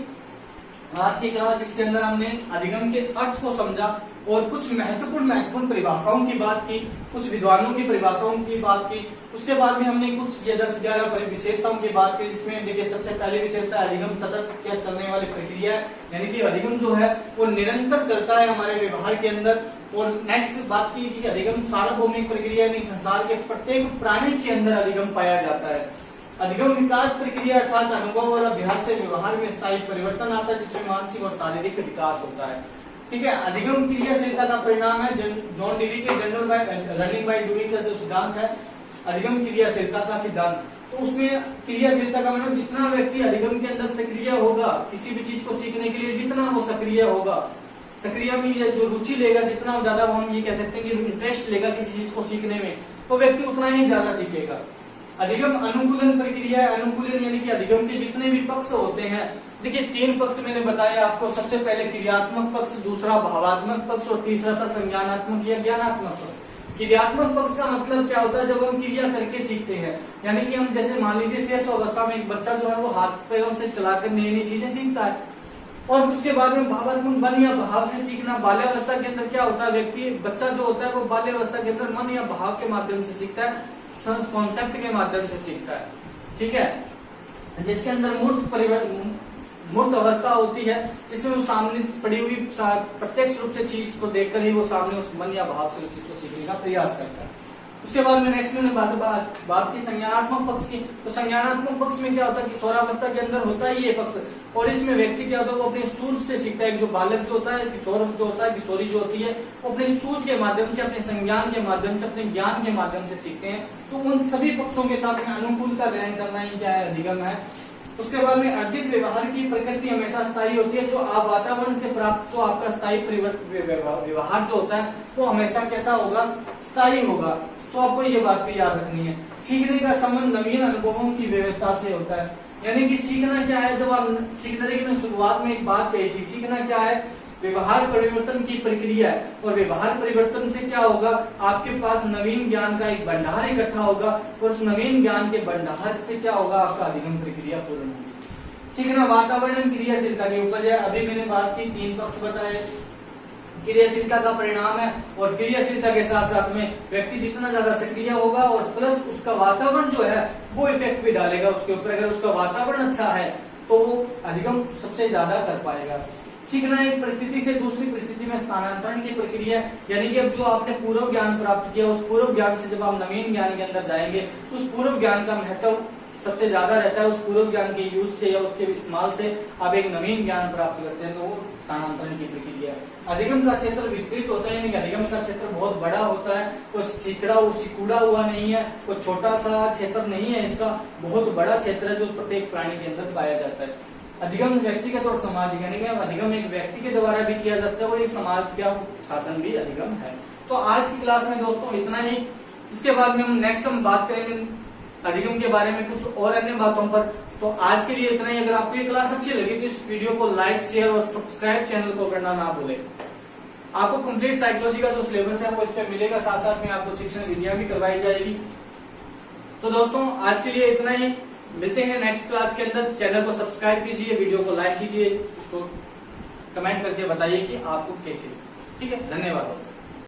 आज की क्लास, जिसके अंदर हमने अधिगम के अर्थ को समझा और कुछ महत्वपूर्ण परिभाषाओं की बात की, कुछ विद्वानों की परिभाषाओं की बात की। उसके बाद में हमने कुछ ये 10-11 विशेषताओं की बात की, जिसमें देखिए सबसे पहले विशेषता अधिगम सतत क्या चलने वाली प्रक्रिया है, यानी कि अधिगम जो है वो निरंतर चलता है हमारे व्यवहार के अंदर। और नेक्स्ट बात की कि अधिगम सार्वभौमिक प्रक्रिया, यानी संसार के प्रत्येक प्राणी के अंदर अधिगम पाया जाता है। अधिगम विकास प्रक्रिया अर्थात अनुभव और अभ्यास से व्यवहार में स्थायी परिवर्तन आता है, जिसमें मानसिक और शारीरिक विकास होता है। ठीक है। अधिगम क्रियाशीलता का परिणाम है। जॉन डेवी के general by learning by doing का जो सिद्धांत है अधिगम क्रियाशीलता का सिद्धांत, तो उसमें क्रियाशीलता का मतलब जितना व्यक्ति अधिगम के अंदर सक्रिय होगा, किसी भी चीज को सीखने के लिए जितना वो सक्रिय होगा, सक्रिय में जो रुचि लेगा, जितना ज्यादा वो हम ये कह सकते हैं कि इंटरेस्ट लेगा किसी चीज को सीखने में, तो व्यक्ति उतना ही ज्यादा सीखेगा। अधिगम अनुकूलन प्रक्रिया है। अनुकूलन यानी कि अधिगम के जितने भी पक्ष होते हैं, देखिए 3 पक्ष मैंने बताया आपको। सबसे पहले क्रियात्मक पक्ष, दूसरा भावात्मक पक्ष और तीसरा था संज्ञानात्मक या ज्ञानात्मक पक्ष। क्रियात्मक पक्ष का मतलब क्या होता है? जब हम क्रिया करके सीखते हैं, यानी कि हम जैसे मान लीजिए शेष अवस्था में एक बच्चा जो है वो हाथ पैरों से चलाकर नई नई चीजें सीखता है, और उसके बाद में भावात्मक मन या भाव से सीखना। बाल्यावस्था के अंदर क्या होता है? व्यक्ति बच्चा जो होता है वो बाल्यावस्था के अंदर मन या भाव के माध्यम से सीखता है, कॉन्सेप्ट के माध्यम से सीखता है। ठीक है। जिसके अंदर मूर्त अवस्था होती है, जिसमें वो सामने पड़ी हुई प्रत्यक्ष रूप से चीज को देखकर ही वो सामने उस मन या भाव से उस चीज को सीखने का प्रयास करता है। उसके बाद में नेक्स्ट में बात की संज्ञानात्मक पक्ष की। तो संज्ञानात्मक पक्ष में क्या होता है? किशोरावस्था के अंदर होता है ये पक्ष, और इसमें व्यक्ति क्या होता है? वो अपनी सूझ से सीखता है। जो बालक जो होता है, किशोर जो होता है, किशोरी जो होती है, वो अपनी सूझ के माध्यम से, अपने संज्ञान के माध्यम से, अपने ज्ञान के माध्यम से सीखते हैं। तो उन सभी पक्षों के साथ में अनुकूलता ग्रहण करना ही क्या है? अधिगम है। उसके बाद में अर्जित व्यवहार की प्रकृति हमेशा स्थायी होती है। जो आप वातावरण से प्राप्त जो आपका स्थायी व्यवहार जो होता है वो हमेशा कैसा होगा? स्थायी होगा। तो आपको ये बात भी याद रखनी है। सीखने का संबंध नवीन अनुभवों की व्यवस्था से होता है। यानी कि सीखना क्या है? जब आप सीखना, देखिए मैं शुरुआत में एक बात कही थी, सीखना क्या है? व्यवहार परिवर्तन की प्रक्रिया है। और व्यवहार परिवर्तन से क्या होगा? आपके पास नवीन ज्ञान का एक भंडार इकट्ठा होगा, और उस नवीन ज्ञान के भंडार से क्या होगा? आपका अधिगम प्रक्रिया पूर्ण होगी। सीखना वातावरण क्रियाशीलता के ऊपर है। अभी मैंने बात की, 3 पक्ष बताए, क्रियाशीलता का परिणाम है। और क्रियाशीलता के साथ साथ में व्यक्ति जितना ज्यादा सक्रिय होगा और प्लस उसका वातावरण जो है वो इफेक्ट भी डालेगा उसके ऊपर। अगर उसका वातावरण अच्छा है तो वो अधिगम सबसे ज्यादा कर पाएगा। सीखना एक परिस्थिति से दूसरी परिस्थिति में स्थानांतरण की प्रक्रिया है, यानी कि अब जो आपने पूर्व ज्ञान प्राप्त किया उस पूर्व ज्ञान से जब आप नवीन ज्ञान के अंदर जाएंगे तो उस पूर्व ज्ञान का महत्व सबसे ज्यादा रहता है। उस पूर्व ज्ञान के यूज से या उसके इस्तेमाल से आप एक नवीन ज्ञान प्राप्त करते हैं, तो वो स्थानांतरण की प्रक्रिया है। अधिगम का क्षेत्र विस्तृत होता है, यानी अधिगम का क्षेत्र बहुत बड़ा होता है, तो सिकुड़ा हुआ नहीं है, तो छोटा सा क्षेत्र नहीं है, इसका बहुत बड़ा क्षेत्र है जो प्रत्येक प्राणी के अंदर पाया जाता है। अधिगम व्यक्तिगत और सामाजिक, यानी कि अधिगम एक व्यक्ति के द्वारा भी किया जाता है और एक समाज का साधन भी अधिगम है। तो आज की क्लास में दोस्तों इतना ही। इसके बाद में हम बात करेंगे अधिगम के बारे में कुछ और अन्य बातों पर। तो आज के लिए इतना ही। अगर आपको ये क्लास अच्छी लगी तो इस वीडियो को लाइक, शेयर और सब्सक्राइब चैनल को करना ना भूलें। आपको कंप्लीट साइकोलॉजी का जो सिलेबस है वो इस पे मिलेगा, साथ साथ में आपको शिक्षण विधियां भी करवाई जाएगी। तो दोस्तों आज के लिए इतना ही। मिलते हैं नेक्स्ट क्लास के अंदर। चैनल को सब्सक्राइब कीजिए, वीडियो को लाइक कीजिए, उसको कमेंट करके बताइए कि आपको कैसे। ठीक है, धन्यवाद।